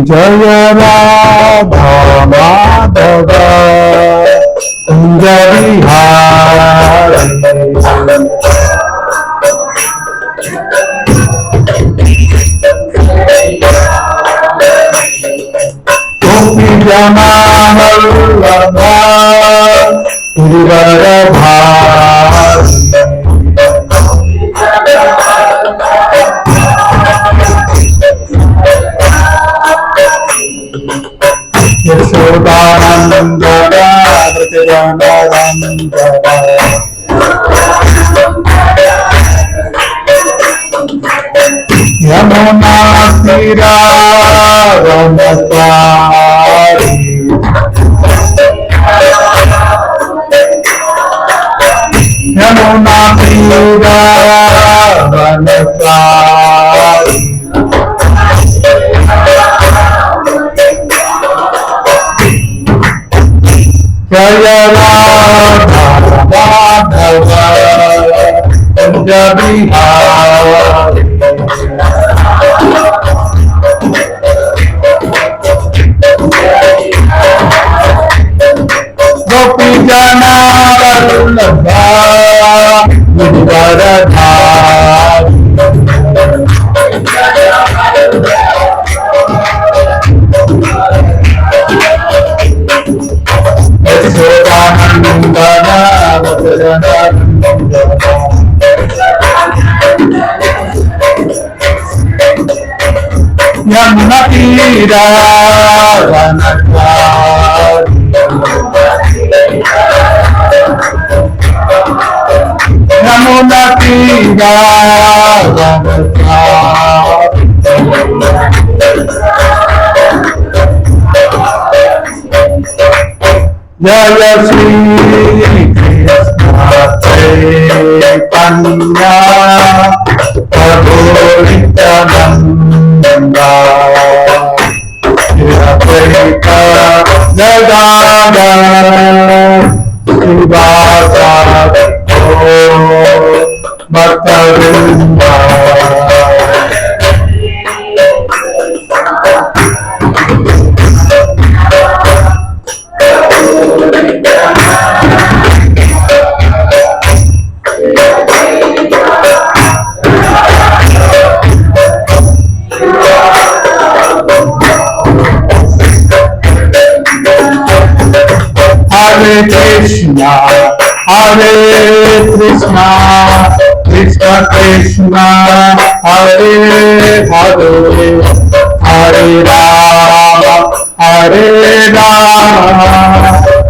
Jaya Radha Madhava Kunja Vihari Gopi Jana Vallabha Gurivara Bhari Yashodanandana Vratajanarandana Yamuna Tira Ramatari Yamuna Tira Ramatari Jaya Radha Madhava Kunja Vihari Gopi Jana Vallabha Gurivara Bhari Yashodanandana Vratajanarandana Yamuna Tira Ramatari Yamuna Tira Ramatari Jaya Shri Krishna Caitanya Prabhu Nityananda Shri Advaita Gadadhara Srivasadi Bhaktavrinda Hare Krishna, Hare Krishna, Krishna Krishna, Hare Hare, Hare Rama, Hare Rama,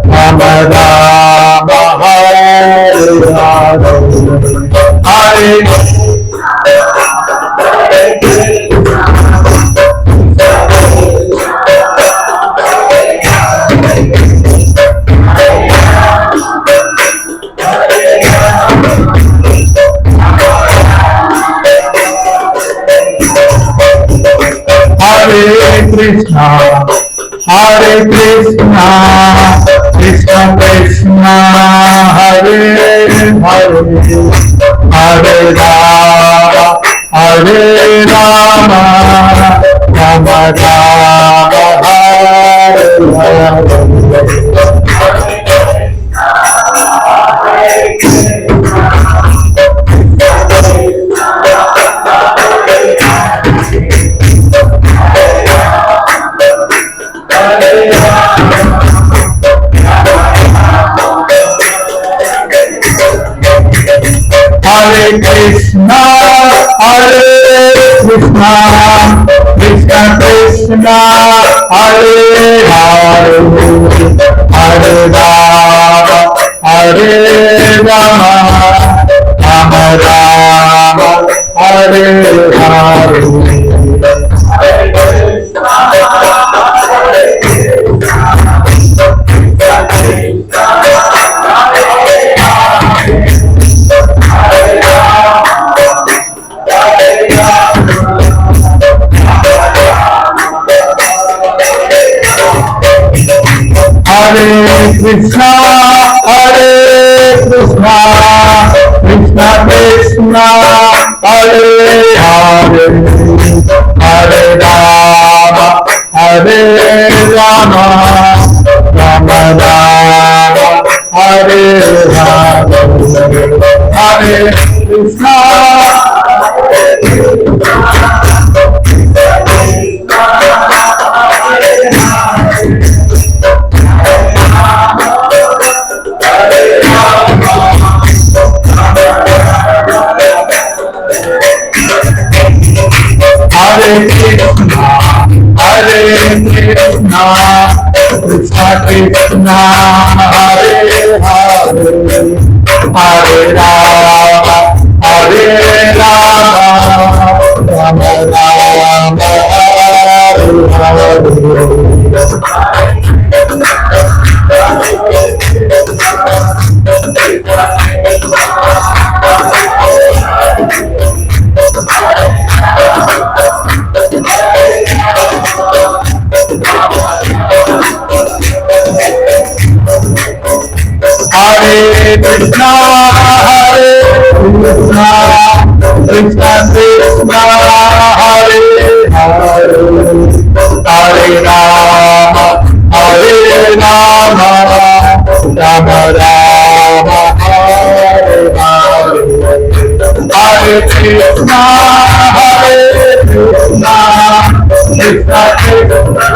Rama Rama, Hare Hare, Hare Krishna, Hare Krishna, Krishna Krishna, Hare Hare, Hare Rama, Hare Rama, Rama Rama, Hare Hare Krishna, Krishna Krishna, Hare Hare, Hare Rama, Hare Rama, Rama Rama, Hare Hare. Hare Krishna, Hare Krishna, Krishna Krishna, Hare Hare, Hare Rama, Hare Rama, Rama Rama, Hare Hare, Hare Krishna. Hare Krishna, Hare Krishna, Krishna Krishna, Hare Hare, Hare Rama, Hare Rama, Rama Rama, Hare Hare Krishna, Hare Krishna, Krishna Krishna, Hare Hare, Hare Rama, Hare Rama, Rama Rama, Hare Hare, Hare Krishna, Hare Krishna, Krishna Krishna,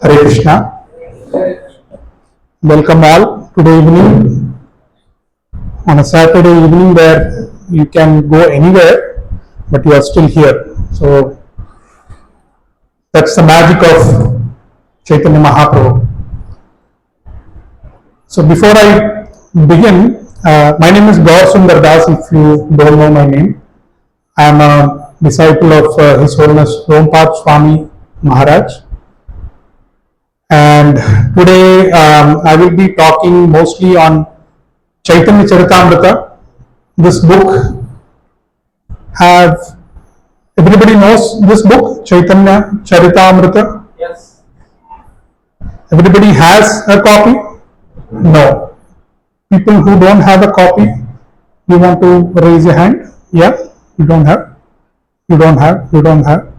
Hare Krishna. Welcome all today evening on a Saturday evening where you can go anywhere but you are still here. So that's the magic of Caitanya Mahāprabhu. So before I begin, my name is Gaura Sundara, if you don't know my name. I am a disciple of His Holiness Rompat Swami Maharaj. And today I will be talking mostly on Caitanya Charitamrita. This book everybody knows this book, Caitanya Charitamrita? Yes. Everybody has a copy? No. People who don't have a copy, you want to raise your hand? Yeah? You don't have? You don't have? You don't have?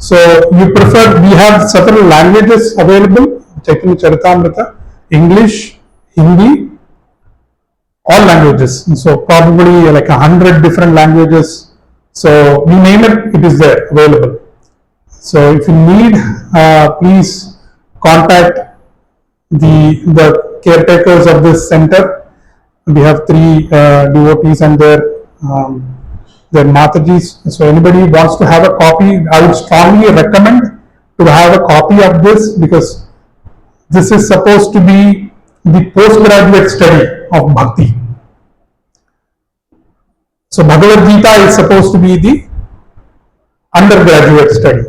So you prefer, we have several languages available, Caitanya Charitamrita, English, Hindi, all languages. And so probably like 100 different languages. So you name it, it is there, available. So if you need, please contact the caretakers of this center. We have 3 devotees and their Matajis. So anybody wants to have a copy, I would strongly recommend to have a copy of this, because this is supposed to be the postgraduate study of Bhakti. So Bhagavad Gita is supposed to be the undergraduate study,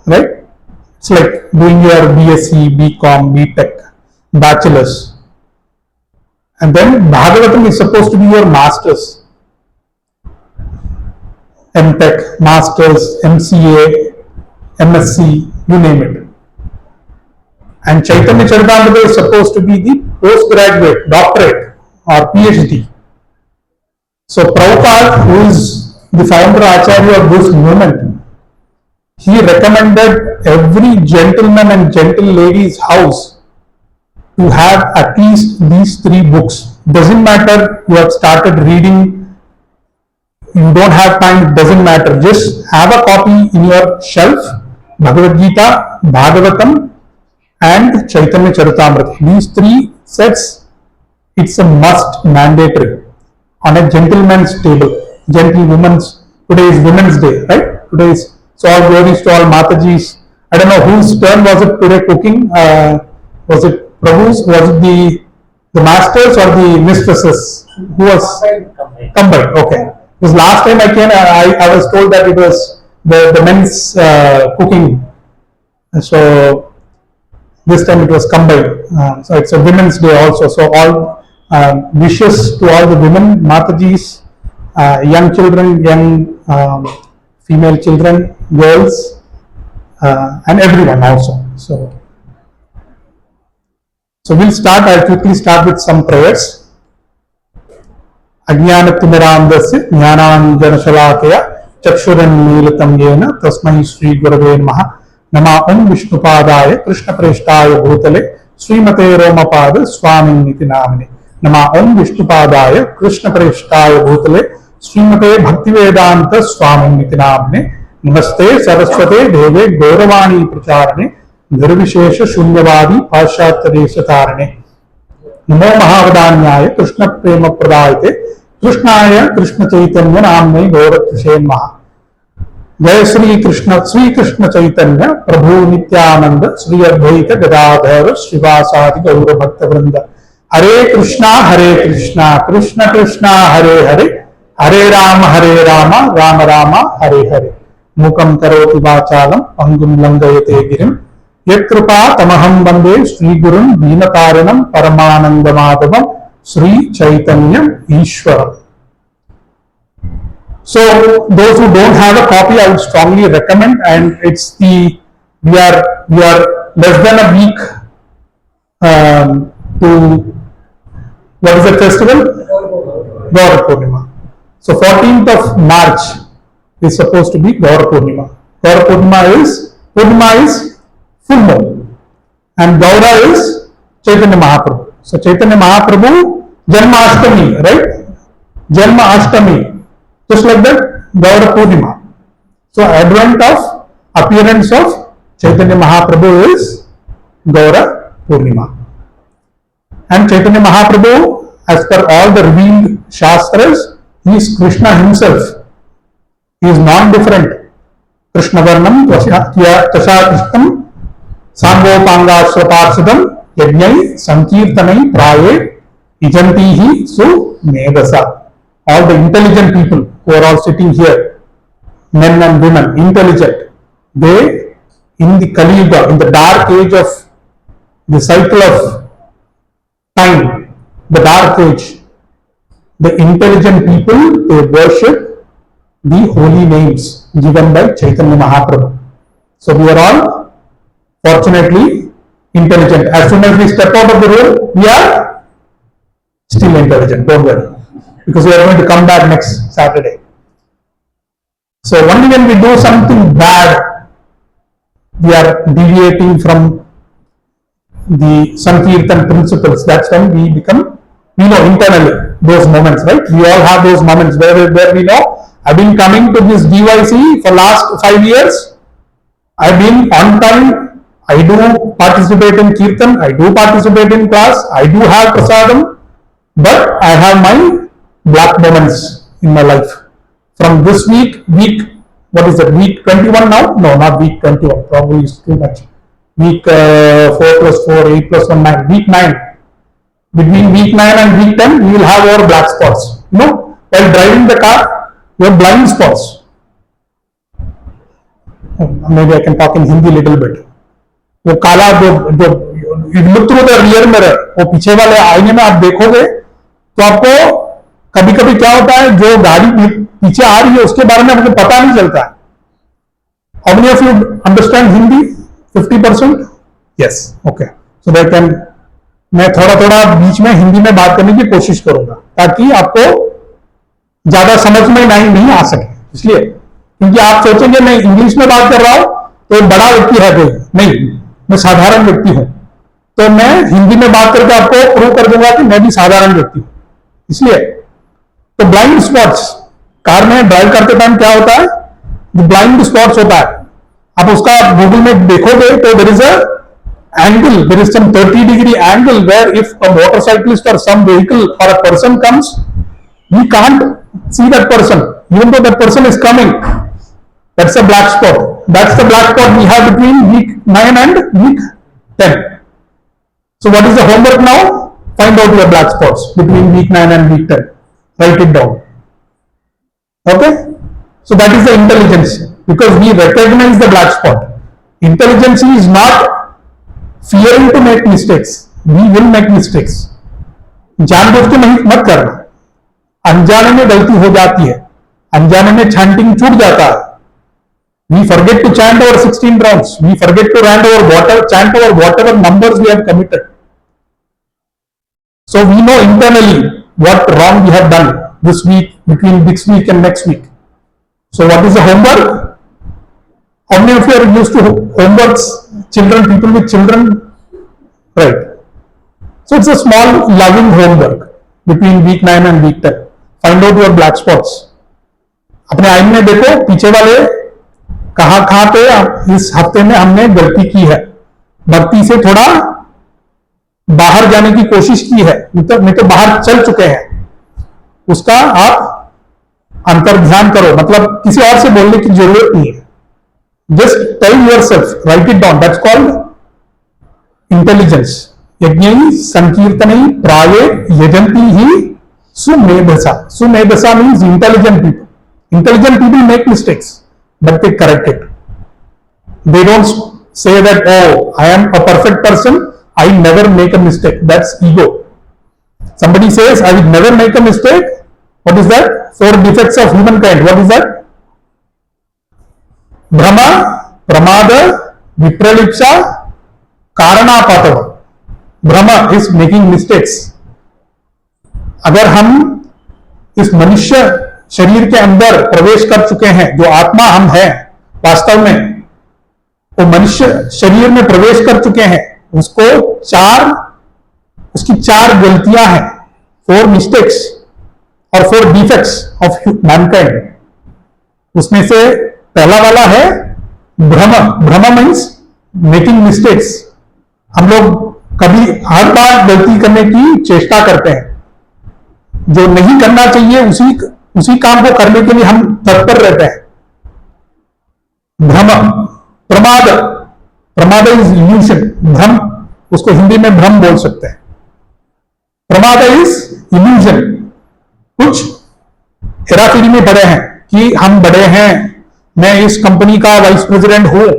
right? It's like doing your BSc, BCom, BTech, bachelor's. And then Bhagavatam is supposed to be your master's. MTech, Masters, MCA, MSc, you name it. And Caitanya Charitamrita is supposed to be the postgraduate, doctorate or PhD. So Prabhupada, who is the founder Acharya of this movement, he recommended every gentleman and gentle lady's house to have at least these 3 books. Doesn't matter you have started reading, you don't have time, it doesn't matter. Just have a copy in your shelf, Bhagavad Gita, Bhagavatam and Chaitanya Charitamrita. These 3 sets, it's a must, mandatory on a gentleman's table. Gentlewoman's, today is Women's Day, right? Today is, so all glories to all Mataji's. I don't know whose turn was it today cooking. Was it Prabhu's? Was it the masters or the mistresses? Who was? Combined. Okay. Because last time I came, I was told that it was the men's cooking. So this time it was combined. So it's a Women's Day also. So all wishes to all the women, Mataji's, young children, young female children, girls, and everyone also. So we'll start. I'll quickly start with some prayers. अज्ञानतिमिरान्धस्य ज्ञानाञ्जनशलाकया चक्षुरुन्मीलितं येन तस्मै श्रीगुरवे नमः। नमः ओं विष्णुपादाय कृष्णप्रेष्ठाय भूतले श्रीमते रोमपाद स्वामिनिति नामिने। नमः ओं विष्णुपादाय कृष्णप्रेष्ठाय भूतले श्रीमते भक्तिवेदांत स्वामिनिति नामिने। नमस्ते सरस्वते देवे गौरवाणी प्रचारणे निर्विशेष शून्यवादी पाश्चात्य देशतारणे। नमो महावदान्याय कृष्ण प्रेम प्रदायते कृष्णाय कृष्ण चैतन्य नामने गौरत्षे नमः। जय श्री कृष्ण चैतन्य प्रभु नित्यानंद श्री अद्वैत गदाधर श्रीवासादि गौर भक्त वृंद। हरे कृष्णा कृष्ण कृष्णा हरे हरे, हरे राम राम राम हरे हरे। मूकं करोति वाचालं पंगुं लंघयते गिरिं यत्कृपा तमहं वंदे श्रीगुरुं दीनतारिणं परमानंदमाधवं श्री चैतन्यम ईश्वर। So those who don't have a copy, I would strongly recommend, and it's we are less than a week to, what is the festival? Gaura Purnima. So 14th of March is supposed to be Gaura Purnima. Gaura Purnima is full moon, and Gaura is Chaitanya Mahāprabhu. So Chaitanya Mahāprabhu Janmashtami, right? Janmashtami, just like that, Gaura Purnima. So advent of appearance of Chaitanya Mahāprabhu is Gaura Purnima. And Chaitanya Mahāprabhu, as per all the revealed Shastras, he is Krishna himself. He is non-different. Krishna Varnam, Tasha Krishtam, Sangopanga Swaparsadam, Yajnai, Sankirtanai, Praye, Ijantihi, Su, Medasa. All the intelligent people who are all sitting here, men and women, intelligent, they, in the Kali Yuga, in the dark age of the cycle of time, the dark age, the intelligent people, they worship the holy names given by Chaitanya Mahāprabhu. So we are all fortunately intelligent. As soon as we step out of the room, we are still intelligent, don't worry, because we are going to come back next Saturday. So only when we do something bad, we are deviating from the Sankirtan principles. That's when we become, we know internally those moments, right? We all have those moments where we know, I've been coming to this DYC for last 5 years. I've been on time. I do participate in Kirtan. I do participate in class. I do have prasadam. But I have my black moments in my life. From this week, what is it, week 21 now? No, not week 21, probably is too much. Week 4 plus 4, 8 plus 1, 9, week 9. Between week 9 and week 10, we will have our black spots. You know, while driving the car, your blind spots. Maybe I can talk in Hindi little bit. वो काला जो look through the rear mirror, वो पीछे वाले आईने में आप देखोगे तो आपको कभी कभी क्या होता है, जो गाड़ी पीछे आ रही है उसके बारे में आपको पता नहीं चलता है. How many of you understand Hindi? 50%? Yes. Okay. So they can मैं थोड़ा थोड़ा बीच में हिंदी में बात करने की कोशिश करूंगा ताकि आपको ज्यादा समझ में नहीं आ सके, इसलिए क्योंकि आप सोचेंगे मैं इंग्लिश में बात कर रहा हूं तो बड़ा व्यक्ति है कोई, नहीं, मैं साधारण व्यक्ति हूं, तो मैं हिंदी में बात करके आपको प्रूव कर दूंगा कि मैं भी साधारण व्यक्ति हूं। इसलिए तो ब्लाइंड स्पॉट्स, कार में ड्राइव करते टाइम क्या होता है, ब्लाइंड स्पॉट्स होता है। आप उसका गूगल में देखोगे तो there is a angle, there is some 30 degree angle where if a motorcyclist और सम व्हीकल और a person comes, we can't see that person even though that person is coming. That's a black spot. That's the black spot we have between week 9 and week 10. So what is the homework now? Find out your black spots between week 9 and week 10. Write it down. Okay? So that is the intelligence, because we recognize the black spot. Intelligence is not fearing to make mistakes. We will make mistakes. जानबूझ के नहीं मत करना, अनजाने में गलती हो जाती है, अनजाने में chanting छूट जाता है. We forget to chant our 16 rounds. We forget to chant our whatever numbers we have committed. So we know internally what wrong we have done this week, between this week and next week. So what is the homework? How many of you are used to homeworks? Children, people with children, right? So it's a small loving homework between week 9 and week 10. Find out your black spots. अपने आईने में देखो पीछे वाले कहां पे इस हफ्ते में हमने गलती की है, भक्ति से थोड़ा बाहर जाने की कोशिश की है, नहीं तो बाहर चल चुके हैं, उसका आप अंतर्ध्यान करो, मतलब किसी और से बोलने की जरूरत नहीं है, just tell yourself, write it down, that's called intelligence. यज्ञ संकीर्तन प्राये यजंती ही सुमेधसा. सुमेधसा means intelligent people. Intelligent people make mistakes, but they correct it. They don't say that, oh, I am a perfect person, I never make a mistake. That's ego. Somebody says, I will never make a mistake. What is that? 4 defects of humankind. What is that? Brahma, Pramada, Vipralipsa, Karanapatava. Brahma is making mistakes. अगर हम इस मनुष्य शरीर के अंदर प्रवेश कर चुके हैं, जो आत्मा हम हैं वास्तव में, वो मनुष्य शरीर में प्रवेश कर चुके हैं, उसकी 4 गलतियां हैं, 4 मिस्टेक्स और 4 डिफेक्ट्स ऑफ मैनकाइंड. उसमें से पहला वाला है भ्रम. भ्रम मीन्स मेकिंग मिस्टेक्स. हम लोग कभी हर बार गलती करने की चेष्टा करते हैं, जो नहीं करना चाहिए उसी काम को करने के लिए हम तत्पर रहते हैं. भ्रम. प्रमाद. प्रमाद इज इल्यूशन. भ्रम, उसको हिंदी में भ्रम बोल सकते हैं. प्रमाद इज इल्यूजन. कुछ हेराफेरी में पड़े हैं कि हम बड़े हैं, मैं इस कंपनी का वाइस प्रेसिडेंट हूं,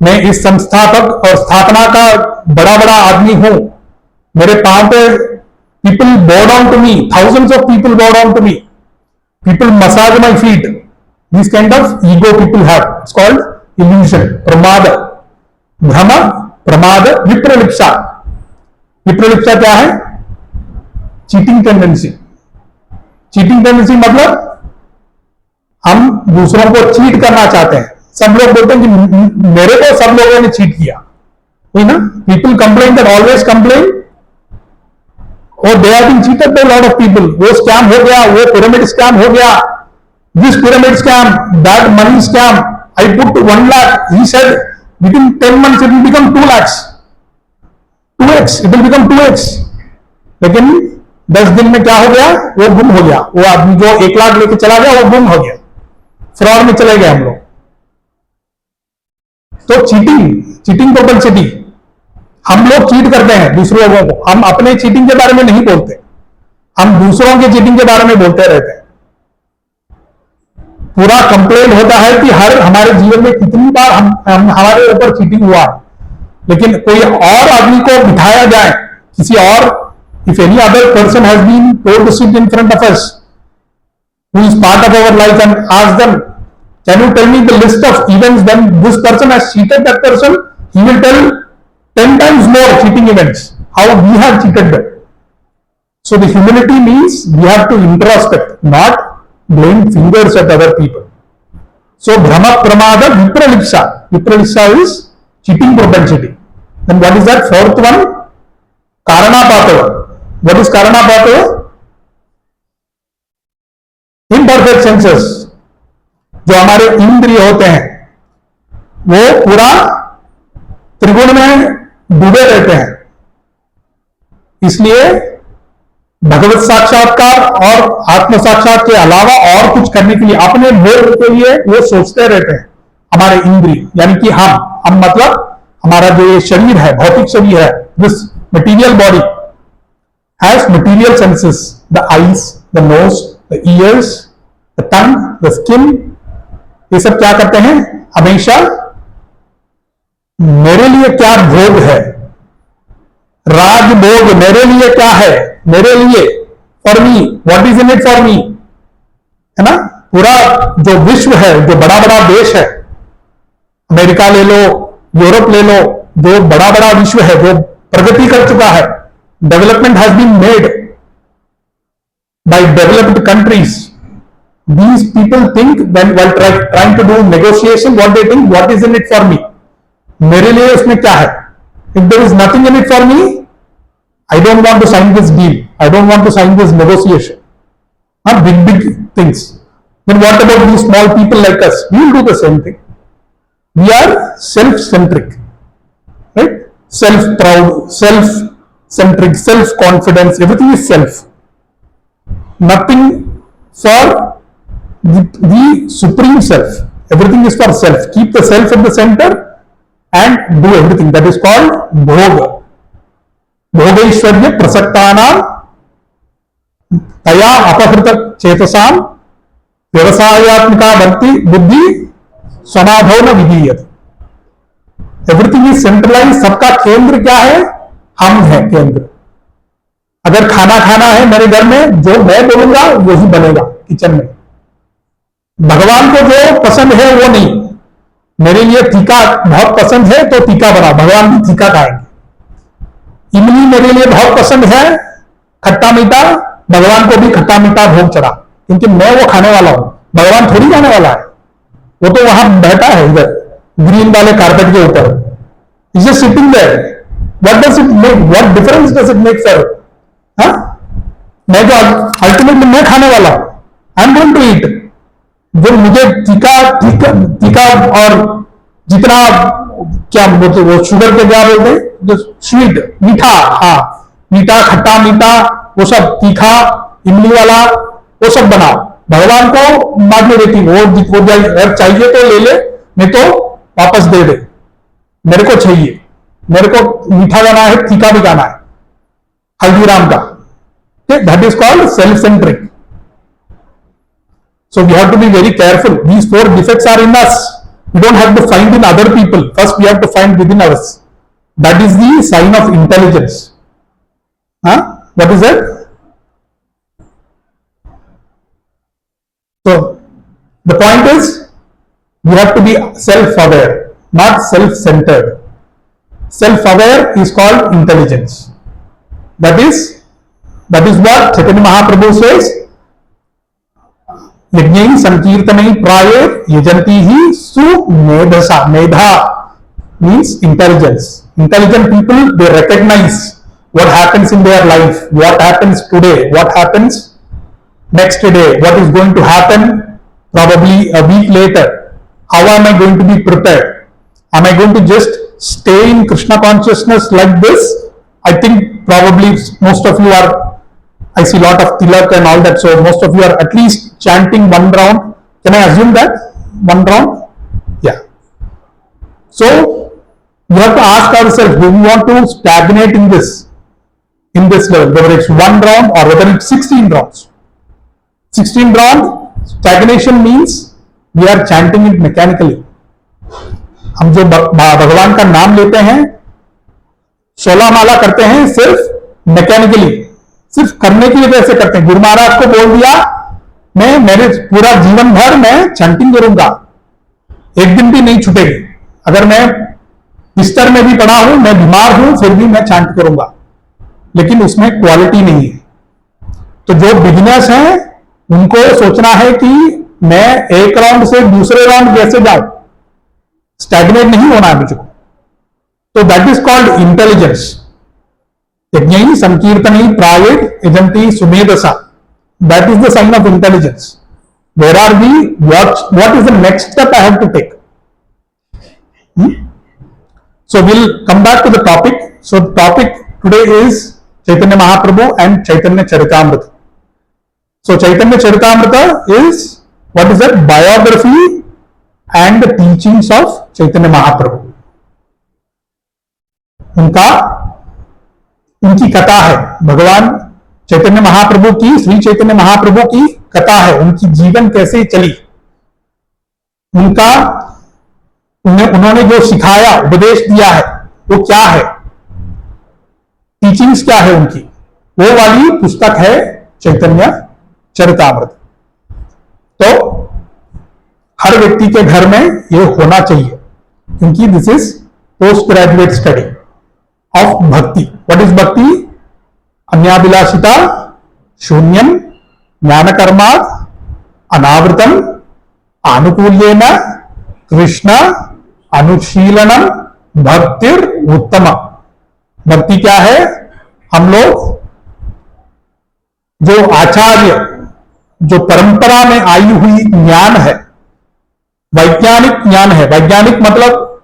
मैं इस संस्थापक और स्थापना का बड़ा आदमी हूं, मेरे पांव पे people bow down to me, thousands of people bow down to me, people massage my feet. These kind of ego people have. It's called illusion. Pramada. Brahma, Pramada, Vipralipsa. Vipralipsa क्या है? Cheating tendency. Cheating tendency मतलब हम दूसरों को cheat करना चाहते हैं. सब लोग बोलते हैं कि मेरे को सब लोगों ने चीट किया, हुई ना. People complain that always complain. और they are being cheated by lot of people. वो स्कैम हो गया, वो पिरामिड स्कैम हो गया, this pyramid scam, that money scam, I put 1 lakh, he said within 10 months it will become 2 lakhs, 2x, it will become 2x. लेकिन 10 दिन में क्या हो गया, वो गुम हो गया. वो आदमी जो 1 लाख लेके चला गया वो गुम हो गया, फ्रॉड में चले गए हम लोग. तो चीटिंग प्रोपेंसिटी, हम लोग चीट करते हैं दूसरे लोगों को. हम अपने चीटिंग के बारे में नहीं बोलते, हम दूसरों के चीटिंग के बारे में बोलते रहते हैं. पूरा कंप्लेन होता है कि हमारे जीवन में कितनी बार हमारे ऊपर चीटिंग हुआ, लेकिन कोई और आदमी को बिठाया जाए, किसी और, if any other person has been told to sit in front of us who is part of our life and ask them, can you tell me the list of events when this person has cheated that person, he will tell 10 times more cheating events. how we have cheated them. So the humility means we have to introspect, not blame fingers at other people. So Brahma Pramada Vipralipsa. Vipralipsa is cheating propensity. Then what is that? Fourth one? Karanapatava. What is Karanapatava? Imperfect senses. जो हमारे इंद्रिय होते हैं वो पूरा त्रिगुण में डूबे रहते हैं. इसलिए भगवत साक्षात्कार और आत्म साक्षात्कार के अलावा और कुछ करने के लिए अपने भोग के लिए वो सोचते रहते हैं. हमारे इंद्रिय यानी कि हम मतलब हमारा जो ये शरीर है, भौतिक शरीर है, this material body has material senses, the eyes, the nose, the years, the tongue, the skin. ये सब क्या करते हैं? हमेशा मेरे लिए क्या भोग है, राज भोग मेरे लिए क्या है, मेरे लिए, for me, what is in it for me, है ना. पूरा जो विश्व है, जो बड़ा बड़ा देश है, अमेरिका ले लो, यूरोप ले लो, जो बड़ा बड़ा विश्व है, जो प्रगति कर चुका है, development has been made by developed countries. These people think when while trying to do negotiation, what they think, what is in it for me? मेरे लिए उसमें क्या है? If there is nothing in it for me, I don't want to sign this deal. I don't want to sign this negotiation. Not big things. Then what about these small people like us? We will do the same thing. We are self-centric, right? Self-proud, self-centric, self-confidence. Everything is self. Nothing for the supreme self. Everything is for self. Keep the self at the center and do everything. That is called bhoga. Bhogaishwarya prasaktanam taya apahrita chetasam vyavasayatmika bhakti buddhi samadho na vidhiyat. Everything is centralized. सबका केंद्र क्या है? हम है केंद्र. अगर खाना खाना है मेरे घर में, जो मैं बोलूंगा वही बनेगा किचन में. भगवान को जो पसंद है वो नहीं. मेरे लिए तीखा बहुत पसंद है तो तीखा बना, भगवान भी तीखा खाएंगे. इमली मेरे लिए बहुत पसंद है, खट्टा मीठा, भगवान को भी खट्टा मीठा भोग चढ़ा, क्योंकि मैं वो खाने वाला हूं. भगवान थोड़ी खाने वाला है, वो तो वहां बैठा है इधर ग्रीन वाले कारपेट के ऊपर. Is just sitting there. What does it make, what difference does it make for? मैं जो अल्टीमेटली मैं खाने वाला हूं, I am going to eat. जो मुझे तीखा और जितना क्या बोलते वो शुगर के क्या बोलते हैं, जो स्वीट, मीठा, हाँ मीठा, खट्टा मीठा, वो सब तीखा, इमली वाला, वो सब बनाओ. भगवान को बाद में देती, वो चाहिए तो ले ले, नहीं तो वापस दे दे. मेरे को चाहिए, मेरे को मीठा गाना है, तीखा भी गाना है, हल्दीराम का. That is called self centric. So we have to be very careful. These four defects are in us. We don't have to find in other people. First we have to find within us. That is the sign of intelligence. What is that? So the point is, we have to be self-aware, not self-centered. Self-aware is called intelligence. That is what Caitanya Mahāprabhu says. यज्ञ संकीर्तन प्राये यजंती ही सुमेधसा. मेधा means intelligence. Intelligent people, they recognize what happens in their life, what happens today, what happens next day, what is going to happen probably a week later. How am I going to be prepared? Am I going to just stay in Krishna consciousness like this? I think probably most of you are, I see a lot of tilak and all that, so most of you are at least chanting one round. Can I assume that? One round? Yeah. So, we have to ask ourselves, do we want to stagnate in this level, whether it's one round or whether it's 16 rounds. 16 round, stagnation means we are chanting it mechanically. हम जो भगवान का नाम लेते हैं, 16 माला करते हैं सिर्फ मैकेनिकली, सिर्फ करने के लिए वैसे करते हैं. गुरु महाराज को बोल दिया, मैं मेरे पूरा जीवन भर मैं चैंटिंग करूंगा, एक दिन भी नहीं छूटेगी. अगर मैं बिस्तर में भी पड़ा हूं, मैं बीमार हूं, फिर भी मैं चैंट करूंगा. लेकिन उसमें क्वालिटी नहीं है। तो जो बिगिनर्स हैं उनको सोचना है कि मैं एक राउंड से दूसरे राउंड कैसे जाऊं, स्टैग्नेट नहीं होना है मुझको। तो दैट इज कॉल्ड इंटेलिजेंस। यज्ञ संकीर्तन प्रायेट एजंती सुमेधसा, that is the sign of intelligence. Where are we? What is the next step I have to take? So we'll come back to the topic. So the topic today is Caitanya Mahāprabhu and Caitanya Charitamrita. So Caitanya Charitamrita is, what is that? Biography and the teachings of Caitanya Mahāprabhu. उनकी कथा है, भगवान चैतन्य महाप्रभु की, श्री चैतन्य महाप्रभु की कथा है, उनकी जीवन कैसे चली, उन्होंने जो सिखाया, उपदेश दिया है, वो क्या है, टीचिंग्स क्या है उनकी, वो वाली पुस्तक है चैतन्य चरितामृत। तो हर व्यक्ति के घर में ये होना चाहिए, क्योंकि this is post graduate study of भक्ति। व्हाट इज भक्ति? अन्याभिलाषिता, शून्यम, ज्ञानकर्मात्, अनावृतम, आनुकूल्येन, कृष्ण, अनुशीलनम, भक्तिर उत्तम। भक्ति क्या है? हम लोग जो आचार्य, जो परंपरा में आई हुई ज्ञान है, वैज्ञानिक ज्ञान है। वैज्ञानिक मतलब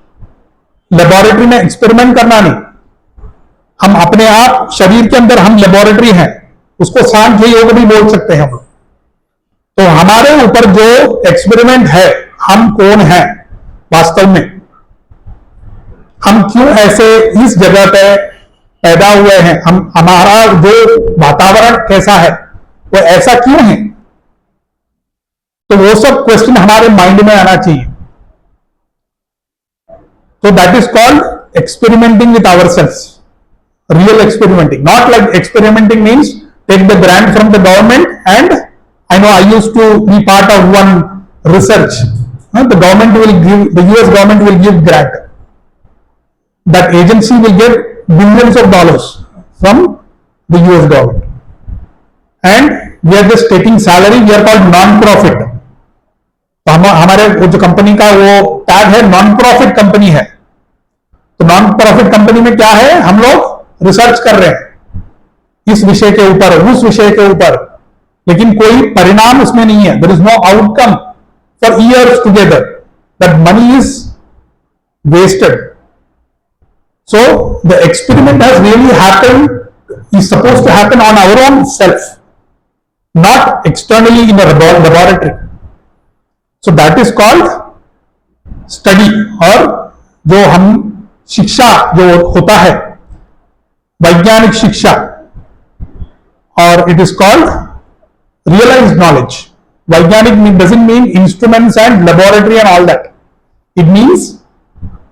लेबोरेटरी में एक्सपेरिमेंट करना नहीं। हम अपने आप शरीर के अंदर हम लेबोरेटरी हैं, उसको सांख्य योग भी बोल सकते हैं हम लोग। तो हमारे ऊपर जो एक्सपेरिमेंट है, हम कौन हैं वास्तव में, हम क्यों ऐसे इस जगह पे पैदा हुए हैं, हमारा जो वातावरण कैसा है, वो ऐसा क्यों है, तो वो सब क्वेश्चन हमारे माइंड में आना चाहिए। तो that is called experimenting with ourselves, real experimenting. Not like experimenting means take the grant from the government, and I know I used to be part of one research. The government will give, the US government will give grant. That agency will get billions of dollars from the US government. And we are just taking salary, we are called non-profit. तो हमारे जो company का वो tag है non-profit company है। तो non-profit company में क्या है, हम लोग रिसर्च कर रहे हैं इस विषय के ऊपर, उस विषय के ऊपर, लेकिन कोई परिणाम उसमें नहीं है। There is no outcome for years together, that money is wasted. So the experiment has really happened, is supposed to happen on our own self, not externally in a laboratory. So that is called study. और जो हम शिक्षा जो होता है, वैज्ञानिक शिक्षा, और it is called realized knowledge. वैज्ञानिक doesn't mean instruments and laboratory and all that, it means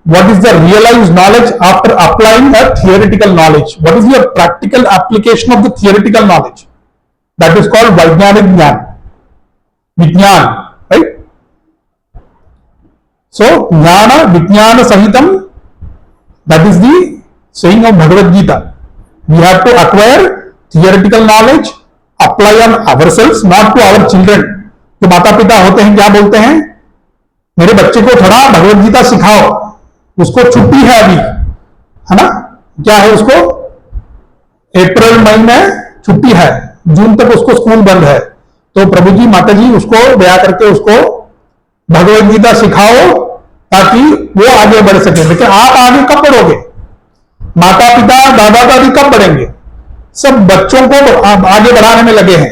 what is the realized knowledge after applying a theoretical knowledge, what is your practical application of the theoretical knowledge, that is called vajnanic jnana, vijnan, right? So jnana vijnana sahitam, that is the saying of Bhagavad Gita. We have to acquire theoretical knowledge, apply on ourselves, not to our children. जो माता पिता होते हैं क्या बोलते हैं, मेरे बच्चे को थोड़ा भगवद गीता सिखाओ, उसको छुट्टी है अभी, है ना, क्या है उसको, अप्रैल मई में छुट्टी है, जून तक उसको स्कूल बंद है। तो प्रभु जी माता जी उसको दया करके उसको भगवद गीता सिखाओ ताकि वो आगे बढ़ सके। लेकिन आप आगे कब बढ़ोगे, माता पिता दादा दादी कब बढ़ेंगे, सब बच्चों को आगे बढ़ाने में लगे हैं,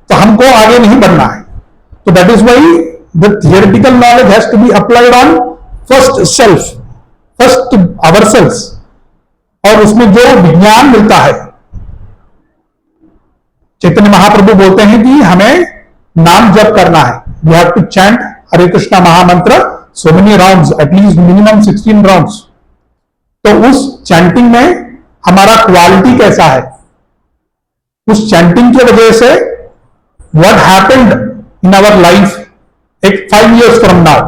तो हमको आगे नहीं बढ़ना है। तो that is why the theoretical knowledge has to be applied on first self, first ourselves, और उसमें जो विज्ञान मिलता है। चैतन्य महाप्रभु बोलते हैं कि हमें नाम जप करना है, वी हैव टू चैंट हरे कृष्णा महामंत्र so many rounds, at least minimum 16 rounds. तो उस चैंटिंग में हमारा क्वालिटी कैसा है, उस चैंटिंग की वजह से what happened in our life एक 5 years फ्रॉम नाउ,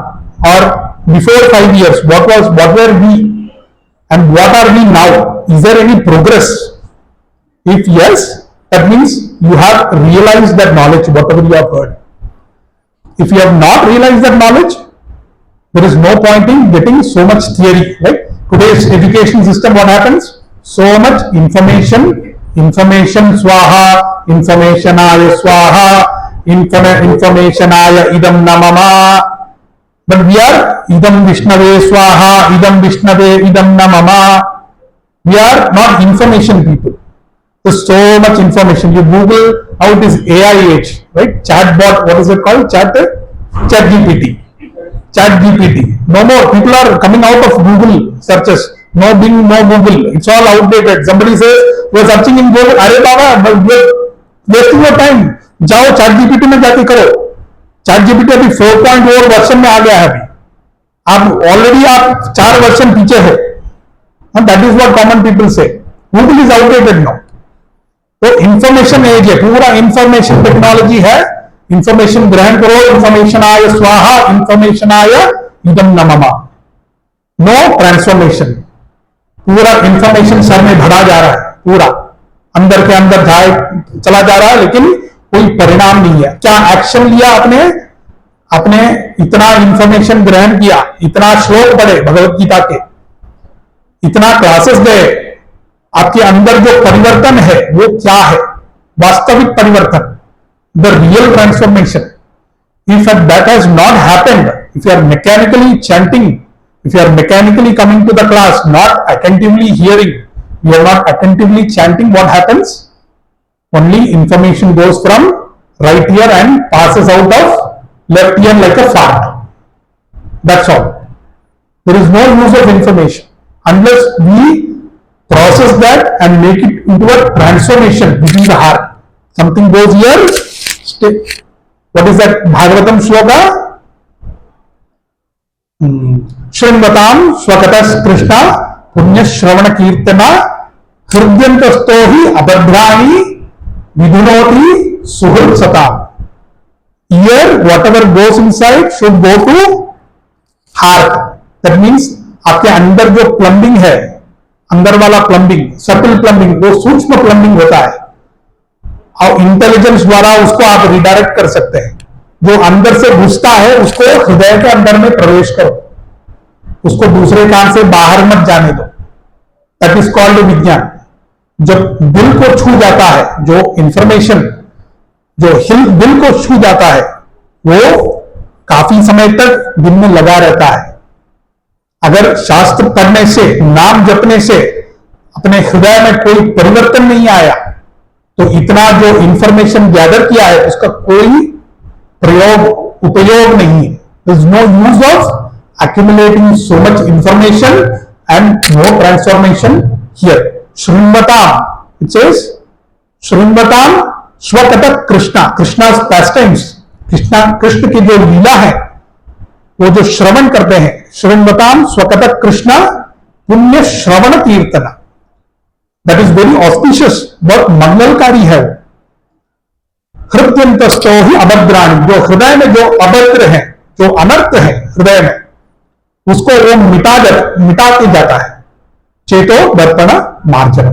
और before 5 years, what were we and what are we now? Is there any progress? If yes, that means you have realized that knowledge, whatever you have heard. If you have not realized that knowledge, there is no point in getting so much theory, right? Today's education system, what happens? So much information, information swaha, informationaya swaha, informationaya idam namama. But we are idam vishnave swaha, idam vishnave idam namama. We are not information people. There's so much information. You Google how it is AI age, right? Chatbot, what is it called? Chat GPT. Chat GPT. No more. People are coming out of Google searches. No Bing, no Google. It's all outdated. Somebody says, we're searching in Google. अरे बाबा, you're wasting your time. जाओ Chat GPT में जाके करो. Chat GPT अभी 4.0 version में आ गया है अभी. आप ऑलरेडी आप 4 वर्जन पीछे हो. And that is what common people say. Google is outdated now. तो इंफॉर्मेशन एज है, पूरा इंफॉर्मेशन टेक्नोलॉजी है. इंफॉर्मेशन ग्रहण करो, इंफॉर्मेशन आय स्वाहा, इंफॉर्मेशन आय इदम नममा. No transformation. पूरा इंफॉर्मेशन सर में भरा जा रहा है, पूरा अंदर के अंदर चला जा रहा है, लेकिन कोई परिणाम नहीं है. क्या एक्शन लिया आपने? आपने इतना इंफॉर्मेशन ग्रहण किया, इतना श्लोक पढ़े भगवत गीता के, इतना क्लासेस गए, आपके अंदर जो परिवर्तन है वो क्या है? वास्तविक परिवर्तन, the real transformation. If that has not happened, if you are mechanically chanting, if you are mechanically coming to the class, not attentively hearing, you are not attentively chanting, what happens? Only information goes from right ear and passes out of left ear like a fart. That's all. There is no use of information unless we process that and make it into a transformation within the heart. Something goes here. What is that Bhagavatam shloka? Shrinvatam swakatas Krishna punya shravana kirtana hridyantasto hi abhadrani vidunoti suhrit sata. Here, whatever goes inside should go to heart. That means आपके अंदर जो plumbing है, अंदर वाला plumbing, subtle plumbing, वो सूक्ष्म plumbing होता है, और इंटेलिजेंस द्वारा उसको आप रिडायरेक्ट कर सकते हैं. जो अंदर से घुसता है उसको हृदय के अंदर में प्रवेश करो, उसको दूसरे कान से बाहर मत जाने दो. दैट इज कॉल्ड विज्ञान. जब दिल को छू जाता है, जो इंफॉर्मेशन जो दिल को छू जाता है, वो काफी समय तक दिल में लगा रहता है. अगर शास्त्र पढ़ने से, नाम जपने से अपने हृदय में कोई परिवर्तन नहीं आया, तो इतना जो इंफॉर्मेशन गैदर किया है उसका कोई उपयोग नहीं है. There is no use of accumulating so much information and no transformation here. Shrinvatam, it says Shrinvatam Swakata Krishna, Krishna's pastimes, Krishna की जो लीला है वो जो श्रवण करते हैं. श्रवणवताम स्वकत कृष्ण पुण्य श्रवण कीर्तन. दैट इज वेरी ऑस्पिशियस, बहुत मंगलकारी है वो. हृदयंतस्तो ही अभद्राणी, जो हृदय में जो अभद्र है, जो अनर्थ है हृदय में, उसको वो मिटाते जाता है. चेतो दर्पण मार्जन,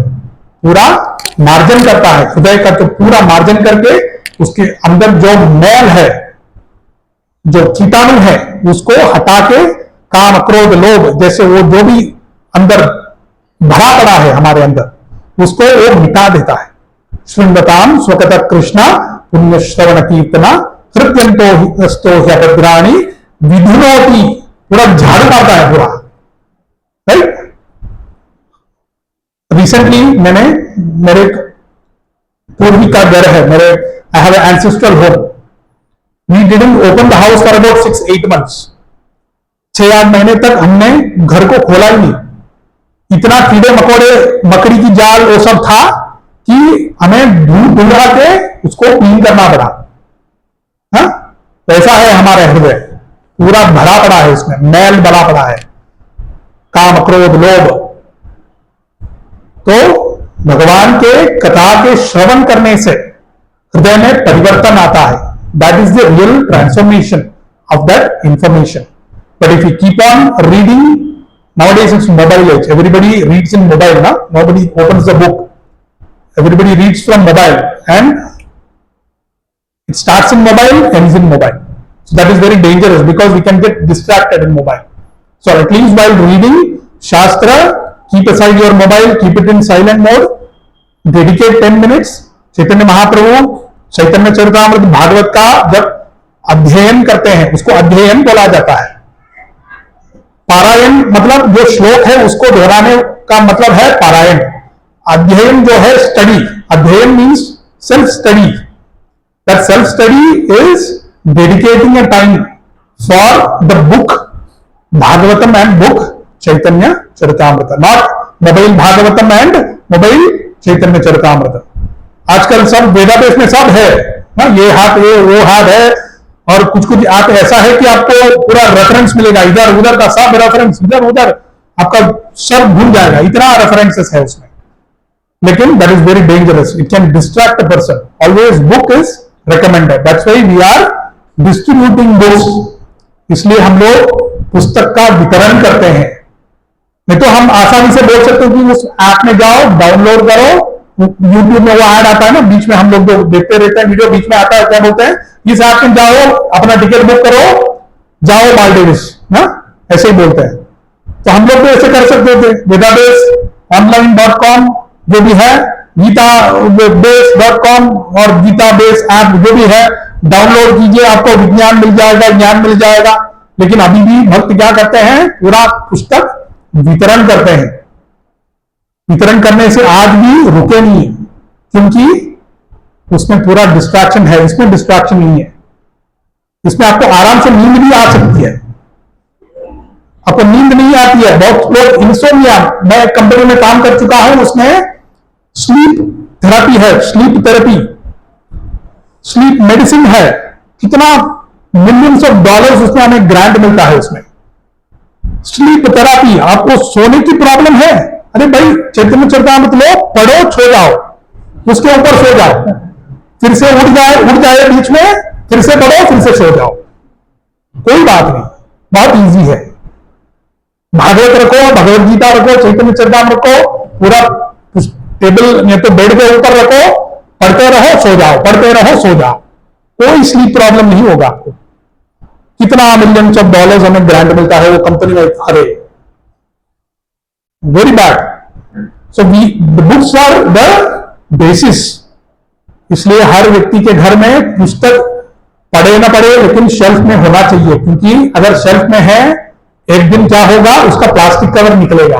पूरा मार्जन करता है हृदय का, तो पूरा मार्जन करके उसके अंदर जो मैल है, जो कीटाणु है, उसको हटा के काम क्रोध लोभ जैसे वो जो भी अंदर भरा पड़ा है हमारे अंदर, उसको वो मिटा देता है. श्रृंगताम स्वकत कृष्णा पुण्य श्रवण कीर्तना हृदयंतो भद्राणी विधुनोति, पूरा झाड़ू मारता है पूरा. राइट. रिसेंटली मैंने, मेरे पूर्वी का घर है, मेरे I have an ancestral home. We didn't open the house for about 6-8 months. 6-8 महीने तक हमने घर को खोला ही नहीं. इतना कीड़े मकोड़े, मकड़ी की जाल वो सब था कि हमें ढूंढ के उसको क्लीन करना पड़ा. हाँ, ऐसा है हमारा हृदय, पूरा भरा पड़ा है, इसमें मैल भरा पड़ा है, काम क्रोध लोभ. तो भगवान के कथा के श्रवण करने से हृदय में परिवर्तन आता है. That is the real transformation of that information. But if you keep on reading, nowadays it's mobile age, everybody reads in mobile now, nobody opens the book. Everybody reads from mobile and it starts in mobile, ends in mobile. So that is very dangerous because we can get distracted in mobile. So at least while reading Shastra, keep aside your mobile, keep it in silent mode, dedicate 10 minutes. Chaitanya Mahaprabhu चैतन्य चरितामृत भागवत का जब अध्ययन करते हैं उसको अध्ययन बोला जाता है. पारायण मतलब जो श्लोक है उसको दोहराने का मतलब है पारायण. अध्ययन जो है स्टडी. अध्ययन means self study. That self study is dedicating a time for the book Bhagavatam and book Chaitanya Charitamrita, not mobile Bhagavatam and mobile Chaitanya Charitamrita. आजकल सब डेटाबेस में सब है ना, ये हाथ ये वो हाथ है, और कुछ कुछ आप ऐसा है कि आपको पूरा रेफरेंस मिलेगा, इधर उधर का सब रेफरेंस, इधर उधर आपका सब भूल जाएगा, इतना रेफरेंसेस है उसमें. लेकिन that is very dangerous. It can distract a person. Always book is recommended. That's why we are distributing books. इसलिए हम लोग पुस्तक का वितरण करते हैं. नहीं तो हम आसानी से बोल सकते हो कि उस ऐप में जाओ, डाउनलोड करो. यूट्यूब में वो ऐड आता है ना, बीच में हम लोग जो देखते रहते हैं वीडियो, बीच में आता है, क्या बोलते हैं, इस ऐप में जाओ, अपना टिकट बुक करो, जाओ मालदीव्स ना, ऐसे ही बोलते हैं. तो हम लोग तो ऐसे कर सकते थे. डेटाबेस online.com जो भी है, गीता बेस.com और गीता बेस ऐप जो भी है, डाउनलोड कीजिए, आपको विज्ञान मिल जाएगा, ज्ञान मिल जाएगा. लेकिन अभी भी भक्त क्या करते हैं, पूरा पुस्तक वितरण करते हैं. वितरण करने से आज भी रुके नहीं, क्योंकि उसमें पूरा डिस्ट्रैक्शन है. इसमें डिस्ट्रैक्शन नहीं है. इसमें आपको आराम से नींद भी आ सकती है. आपको नींद नहीं आती है. बहुत लोग इंसोमिया, मैं कंपनी में काम कर चुका हूं, उसमें स्लीप थेरेपी है, स्लीप थेरेपी, स्लीप मेडिसिन है. कितना मिलियंस ऑफ डॉलर्स उसमें हमें ग्रांट मिलता है. उसमें स्लीप थेरेपी, आपको सोने की प्रॉब्लम है, अरे भाई चैतन्य चरितामृत लो, पढ़ो, सो जाओ, उसके ऊपर सो जाओ, फिर से उठ जाए बीच में, फिर से पढ़ो, फिर से सो जाओ, कोई बात नहीं, बहुत इजी है. भागवत रखो, भगवत गीता रखो, चैतन्य चरितामृत रखो, पूरा टेबल या तो बेड के ऊपर रखो, पढ़ते रहो, सो जाओ, पढ़ते रहो, सो जाओ, कोई स्लीप प्रॉब्लम नहीं होगा आपको. कितना मिलियंस ऑफ डॉलर्स हमें ग्रांट मिलता है वो कंपनी में. अरे very bad. So the books are the basis. इसलिए हर व्यक्ति के घर में पुस्तक पढ़े ना पढ़े, लेकिन शेल्फ में होना चाहिए. क्योंकि अगर शेल्फ में है, एक दिन क्या होगा, उसका प्लास्टिक कवर निकलेगा.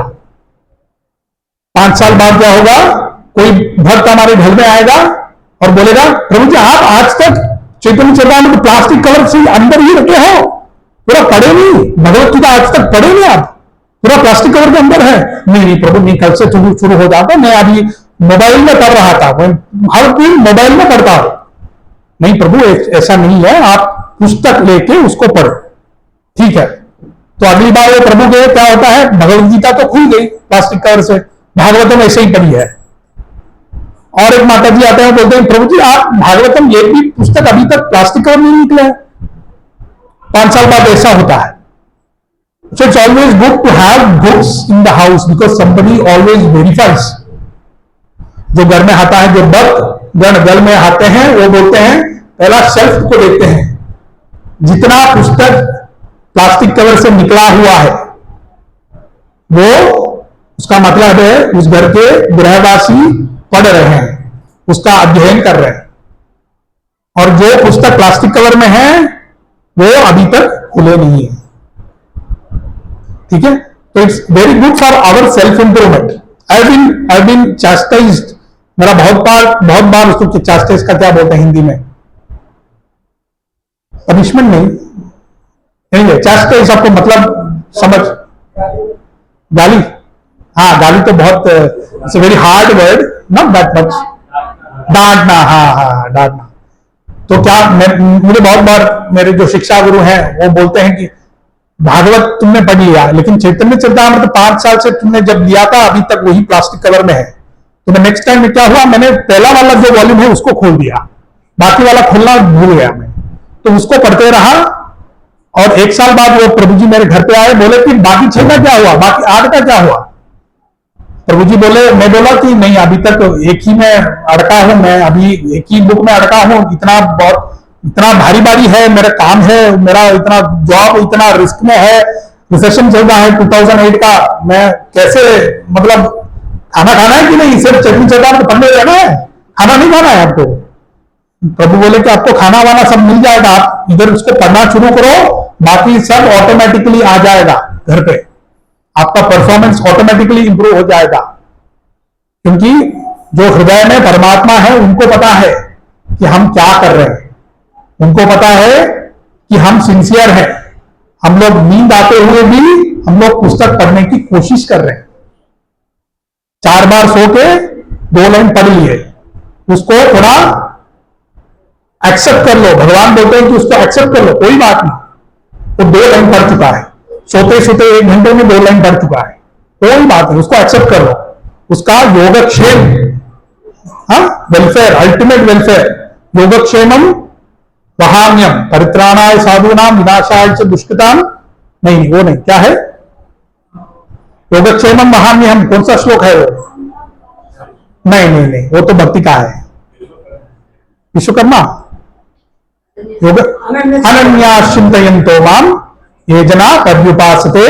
5 साल बाद क्या होगा, कोई भक्त हमारे घर में आएगा और बोलेगा, प्रभु जी आप आज तक चैतन्य चरितामृत प्लास्टिक कवर से अंदर ही रखे हो, पूरा पढ़े नहीं, भगवत गीता आज तक पढ़े नहीं, आप पूरा प्लास्टिक कवर के अंदर है. नहीं प्रभु, नहीं, कल से शुरू हो जाता, मैं अभी मोबाइल में पढ़ रहा था, मैं हर दिन मोबाइल में पढ़ता हूं. नहीं प्रभु, ऐसा नहीं है, आप पुस्तक लेके उसको पढ़ो. ठीक है, तो अगली बार वो प्रभु के क्या होता है, भगवत गीता तो खुल गई प्लास्टिक कवर से, भागवतम ऐसे ही पढ़ी है. और एक माता जी आते हैं, बोलते हैं, प्रभु जी आप भागवतम ये भी पुस्तक अभी तक प्लास्टिक कवर नहीं निकले हैं. 5 साल बाद ऐसा होता है. So it's always good to have books in the house because somebody always verifies. जो घर में आता है, जो भक्त घर में आते हैं, वो बोलते हैं पहला शेल्फ को देखते हैं, जितना पुस्तक प्लास्टिक कवर से निकला हुआ है वो उसका मतलब है उस घर के गृहवासी पढ़ रहे हैं, उसका अध्ययन कर रहे हैं. और जो पुस्तक प्लास्टिक कवर में है वो अभी तक खुले नहीं है. ठीक है, तो it's very good for our self improvement. I been chastised. मेरा बहुत बार उसको चास्टाइज का क्या बोलते हैं हिंदी में, पनिशमेंट नहीं, चास्टाइज आपको मतलब समझ, गाली. हाँ, गाली तो बहुत it's a very hard word, not that much. डांटना, हाँ डांटना. तो क्या मुझे बहुत बार मेरे जो शिक्षा गुरु हैं वो बोलते हैं कि भागवत तुमने पढ़ लिया, लेकिन चैतन्य चरितामृत 5 साल से तुमने जब लिया था अभी तक वही प्लास्टिक कवर में है. तो मैं नेक्स्ट टाइम में क्या हुआ, मैंने पहला वाला जो वॉल्यूम है उसको खोल दिया, बाकी वाला खोलना भूल गया मैं. तो उसको पढ़ते रहा, और 1 साल बाद वो प्रभु जी मेरे घर पे आए, बोले कि बाकी 6 का क्या हुआ, बाकी 8 का क्या हुआ. प्रभु जी बोले, मैं बोला कि नहीं, अभी तक एक ही में अड़का हूं, मैं अभी एक ही बुक में अड़का हूं, इतना भारी भारी है मेरा काम है, मेरा इतना जॉब इतना रिस्क में है, रिसेशन चल रहा है 2008 का, मैं कैसे, मतलब खाना खाना है कि नहीं, सिर्फ चटनी चटान पढ़ने रहना है, खाना नहीं खाना है आपको। प्रभु बोले कि आपको खाना वाना सब मिल जाएगा, आप इधर उसको पढ़ना शुरू करो, बाकी सब ऑटोमेटिकली आ जाएगा घर पे, आपका परफॉर्मेंस ऑटोमेटिकली इंप्रूव हो जाएगा। क्योंकि जो हृदय में परमात्मा है उनको पता है कि हम क्या कर रहे हैं, उनको पता है कि हम सिंसियर हैं। हम लोग नींद आते हुए भी हम लोग पुस्तक पढ़ने की कोशिश कर रहे हैं। 4 बार सो के 2 लाइन पढ़ लिए, उसको थोड़ा एक्सेप्ट कर लो। भगवान बोलते हैं कि उसको एक्सेप्ट कर लो, कोई बात नहीं, वो 2 लाइन पढ़ चुका है, सोते सोते 1 घंटे में 2 लाइन पढ़ चुका है, कोई बात नहीं, उसको एक्सेप्ट कर लो। उसका योगक्षेम, हाँ, वेलफेयर, अल्टीमेट वेलफेयर, योगक्षेमम वहाम्यम परित्राणाय साधूनाम विनाशाय च दुष्कृताम, नहीं वो नहीं, क्या है, योगक्षेमम वहाम्यम, कौन सा श्लोक है वो, नहीं नहीं नहीं, वो तो भक्ति का है, विश्वकर्मा, योग अनन्याश्चिन्तयन्तो माम ये जना तद्युपासते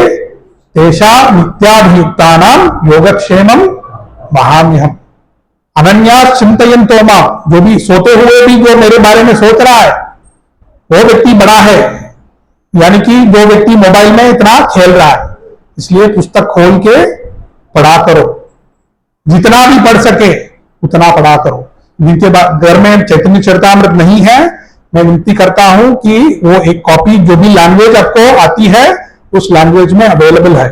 तेषा नित्याभियुक्तानाम योगक्षेमम वहाम्यहम्। अनन्याश्चिन्तयन्तो माम, जो भी सोते हुए भी जो मेरे बारे में सोच रहा है वो व्यक्ति बड़ा है, यानी कि जो व्यक्ति मोबाइल में इतना खेल रहा है, इसलिए पुस्तक खोल के पढ़ा करो, जितना भी पढ़ सके उतना पढ़ा करो। जिनके घर में चैतन्य चरितामृत नहीं है, मैं विनती करता हूं कि वो एक कॉपी, जो भी लैंग्वेज आपको आती है उस लैंग्वेज में अवेलेबल है,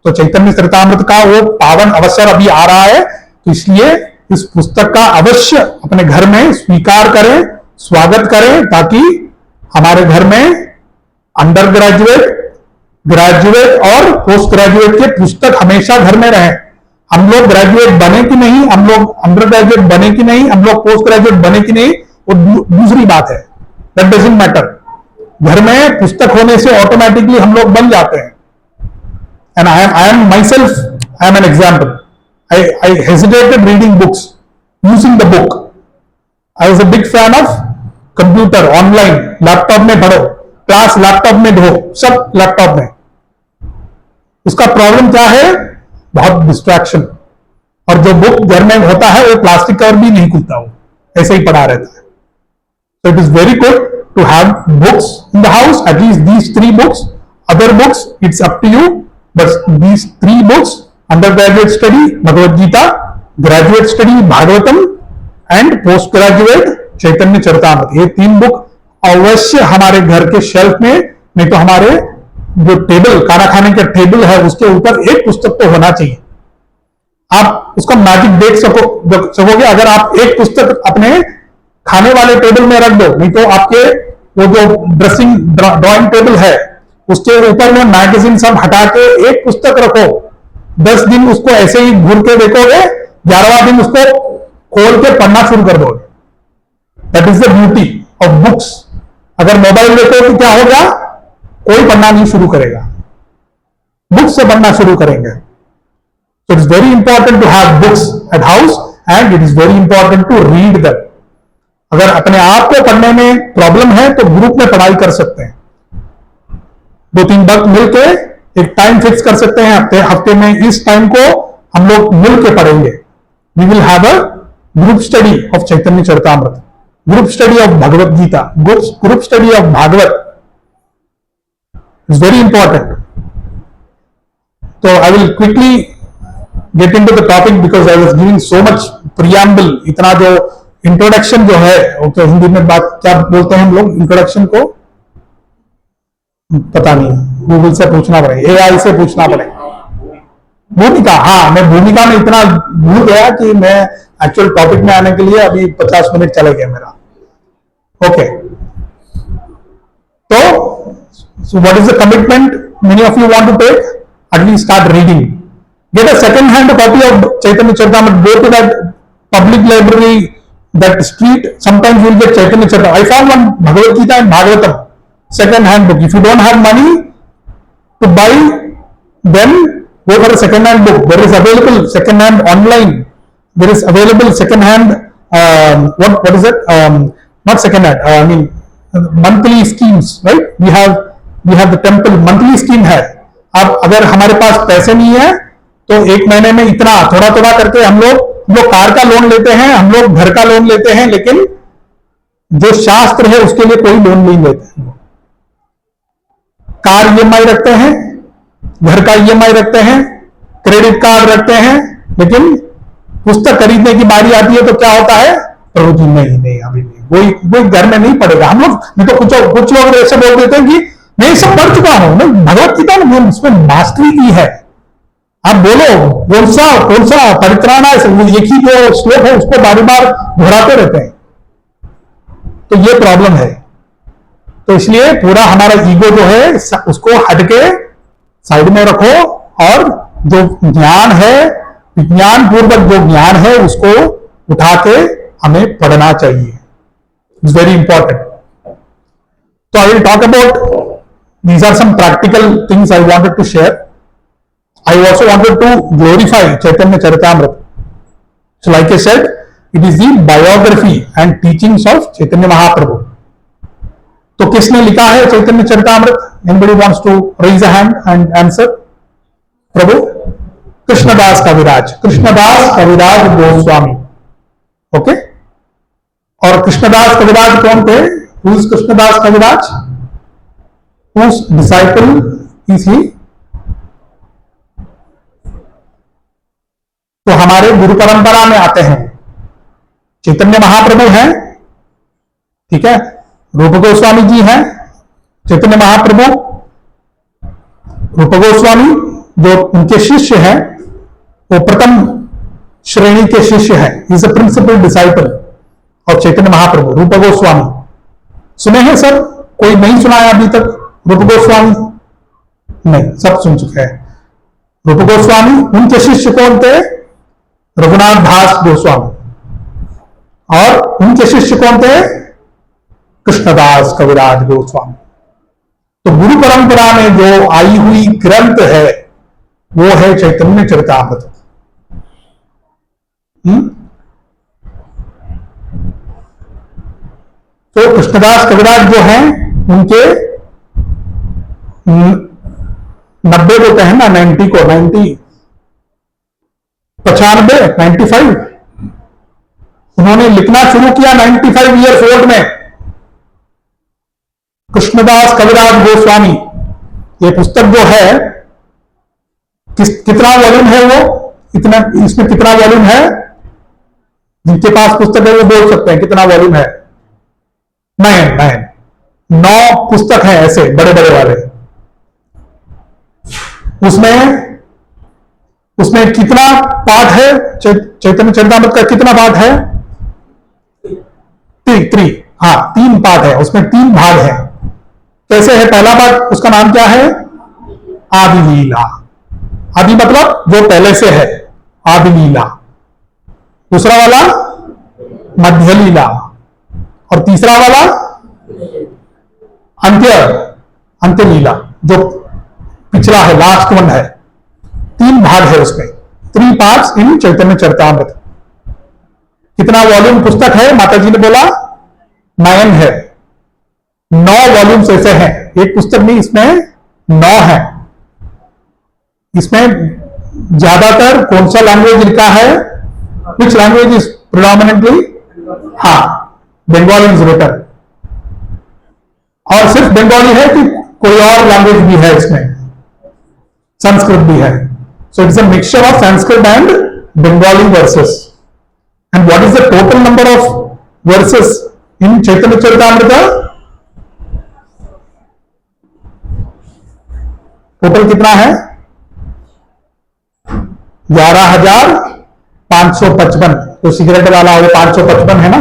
तो चैतन्य चरितामृत का वो पावन अवसर अभी आ रहा है, तो इसलिए इस पुस्तक का अवश्य अपने घर में स्वीकार करें, स्वागत करें, ताकि हमारे घर में अंडर ग्रेजुएट, ग्रेजुएट और पोस्ट ग्रेजुएट के पुस्तक हमेशा घर में रहे। हम लोग ग्रेजुएट बने कि नहीं, हम लोग अंडर ग्रेजुएट बने कि नहीं, हम लोग पोस्ट ग्रेजुएट बने कि नहीं, वो दूसरी बात है, दैट डजंट मैटर। घर में पुस्तक होने से ऑटोमेटिकली हम लोग बन जाते हैं। And I am my self, I am an example. I hesitated reading books, using the book. I was a big fan of computer, online, laptop में पढ़ो, क्लास लैपटॉप में दो, सब लैपटॉप में। उसका प्रॉब्लम क्या है, बहुत डिस्ट्रैक्शन, और जो बुक घर में होता है वो प्लास्टिक कवर भी नहीं खुलता, वो ऐसे ही पड़ा रहता है। So it is very good to have books in the house, at least these 3 books. Other books, it's up to you, but these 3 books, undergraduate study Bhagavad Gita, graduate study Bhagavatam and post graduate Chaitanya Charitamrita, ये 3 book अवश्य हमारे घर के shelf में, नहीं तो हमारे जो टेबल, खाना खाने का टेबल है उसके ऊपर एक पुस्तक तो होना चाहिए। आप उसका मैजिक देख सकोगे अगर आप एक पुस्तक अपने खाने वाले टेबल में रख दो, नहीं तो आपके वो जो ड्राइंग टेबल है उसके ऊपर में मैगजीन सब हटा के एक पुस्तक रखो, 10 दिन उसको ऐसे ही घूर के देखोगे, 11वां दिन उसको खोल के पढ़ना शुरू कर दोगे। That is the beauty of books. अगर मोबाइल देखो तो क्या होगा, कोई पढ़ना नहीं शुरू करेगा, बुक्स से पढ़ना शुरू करेंगे। So it is very important to have books at house and it is very important to read them. अगर अपने आप को पढ़ने में प्रॉब्लम है तो ग्रुप में पढ़ाई कर सकते हैं, 2-3 वक्त मिलके एक टाइम फिक्स कर सकते हैं, हफ्ते में इस टाइम को हम लोग मिल के पढ़ेंगे। We will have a group study of Chaitanya Charitamrita, group study of Bhagavad Gita, group study of Bhagavat, is very important. तो I will quickly get into the topic because I was giving so much preamble. इतना जो introduction जो है, okay, Hindi में बात क्या बोलते हैं हम लोग इंट्रोडक्शन को, पता नहीं, गूगल से पूछना पड़ेगा, एआई से पूछना पड़ेगा। भूमिका, हाँ, मैं भूमिका में इतना भूल गया कि मैं एक्चुअल टॉपिक में आने के लिए अभी 50 मिनट चले गए मेरा। ओके, तो what is the commitment many of you want to take? At least start reading, get a second hand copy of Chaitanya Charitamrita, go to that public library, that street, sometimes you will get Chaitanya Charitamrita. I found one Bhagavad Gita and Bhagavatam second hand book. If you don't have money to buy, then go for a second hand book. There is available second hand online. There is available second hand what is it, not second hand, I mean monthly schemes, right? We have the temple monthly scheme है. अब अगर हमारे पास पैसे नहीं है तो एक महीने में इतना थोड़ा थोड़ा करके हम लोग कार का लोन लेते हैं, हम लोग घर का लोन लेते हैं, लेकिन जो शास्त्र है उसके लिए कोई लोन नहीं लेते हैं. कार ईएमआई रखते हैं, घर का ईएमआई रखते हैं, क्रेडिट कार्ड रखते हैं, लेकिन पुस्तक खरीदने की बारी आती है तो क्या होता है, प्रभु जी नहीं अभी नहीं, कोई घर में नहीं पड़ेगा. हम लोग नहीं तो कुछ लोग ऐसे बोल देते हैं कि मैं सब पढ़ चुका हूं, मैं भगवत गीता में उसमें मास्टरी की है. आप बोलो कौन सा परित्राण है, एक ही जो श्लोक है उसको बार बार दोहराते रहते हैं, तो ये प्रॉब्लम है. तो इसलिए पूरा हमारा ईगो जो है उसको हटके साइड में रखो, और जो ज्ञान है, विज्ञान पूर्वक जो ज्ञान है उसको उठा के हमें पढ़ना चाहिए. It's very important. तो I will talk about these are some practical things I wanted to share. I also wanted to glorify Chaitanya Charitamrita. So like I said, it is the biography and teachings of Chaitanya Mahāprabhu. तो किसने लिखा है Chaitanya Charitamrita? Anybody wants to raise a hand and answer? Prabhu? Krishnadas Kaviraj Goswami. Okay. और कृष्णदास कविराज कौन थे? Who is Krishnadas Kaviraj? Whose disciple is he? तो हमारे गुरु परंपरा में आते हैं चैतन्य महाप्रभु हैं, ठीक है, रूप गोस्वामी जी हैं, चैतन्य महाप्रभु, रूप गोस्वामी जो उनके शिष्य हैं, वो प्रथम श्रेणी के शिष्य हैं. Is a principal disciple of Chaitanya Mahaprabhu, Rupa Goswami. सुने हैं सर? कोई नहीं सुना है अभी तक रूप गोस्वामी? नहीं, सब सुन चुके हैं. रूप गोस्वामी, उनके शिष्य कौन थे? रघुनाथ दास गोस्वामी. और उनके शिष्य कौन थे? कृष्णदास कविराज गोस्वामी. तो गुरु परंपरा में जो आई हुई ग्रंथ है वो है चैतन्य चरितामृत. तो कृष्णदास कविराज जो हैं उनके 90 को कहें ना, 90 को 95 उन्होंने लिखना शुरू किया 95 ईयर्स ओल्ड में. कृष्णदास कविराज गोस्वामी. ये पुस्तक जो है कितना वॉल्यूम है वो, इतना, इसमें कितना वॉल्यूम है? जिनके पास पुस्तक है वो बोल सकते हैं कितना वॉल्यूम है. 9 पुस्तक है ऐसे बड़े बड़े वाले. उसमें कितना पाठ है? चैतन्य चरितामृत का कितना पाठ है? 3 पाठ है. उसमें 3 भाग है. कैसे है? पहला पाठ, उसका नाम क्या है? आदि लीला. आदि मतलब जो पहले से है, आदि लीला. दूसरा वाला मध्य लीला, और तीसरा वाला अंत्य लीला, जो पिछला है, लास्ट वन है. 3 भाग है उसमें. 3 पार्ट्स इन चैतन्य चरितामृत. कितना वॉल्यूम पुस्तक है? माता जी ने बोला 9 है. 9 वॉल्यूम्स ऐसे हैं. एक पुस्तक में इसमें 9 है. इसमें ज्यादातर कौन सा लैंग्वेज लिखा है? Which language is predominantly? Bengali is written. और सिर्फ बंगाली है कि कोई और लैंग्वेज भी है इसमें? संस्कृत भी है. So it's a mixture of Sanskrit and Bengali versus. And what is the total number of versus in Chaitanya Charitamrita? Total कितना है? 11,555. तो सिगरेट वाला वो 555 है ना,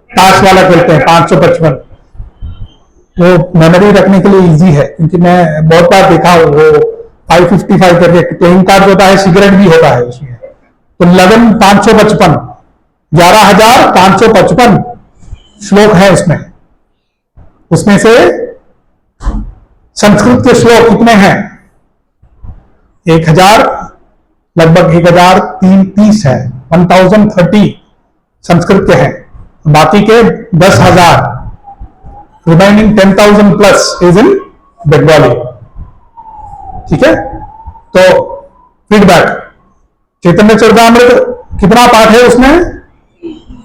ताश वाला खेलते हैं 555. वो मेमोरी रखने के लिए इजी है, क्योंकि मैं बहुत बार देखा हूं. वो 555 करके प्लेइंग कार्ड होता है, सिगरेट भी होता है उसमें. तो 11,555, 11,555 श्लोक है उसमें. उसमें से संस्कृत के श्लोक कितने हैं? 1000, लगभग 1030 है, 1030 संस्कृत के हैं, बाकी के 10,000, remaining 10,000 plus is in Bengali. ठीक है, तो फीडबैक, चैतन्य चरितामृत कितना पाठ है उसमें?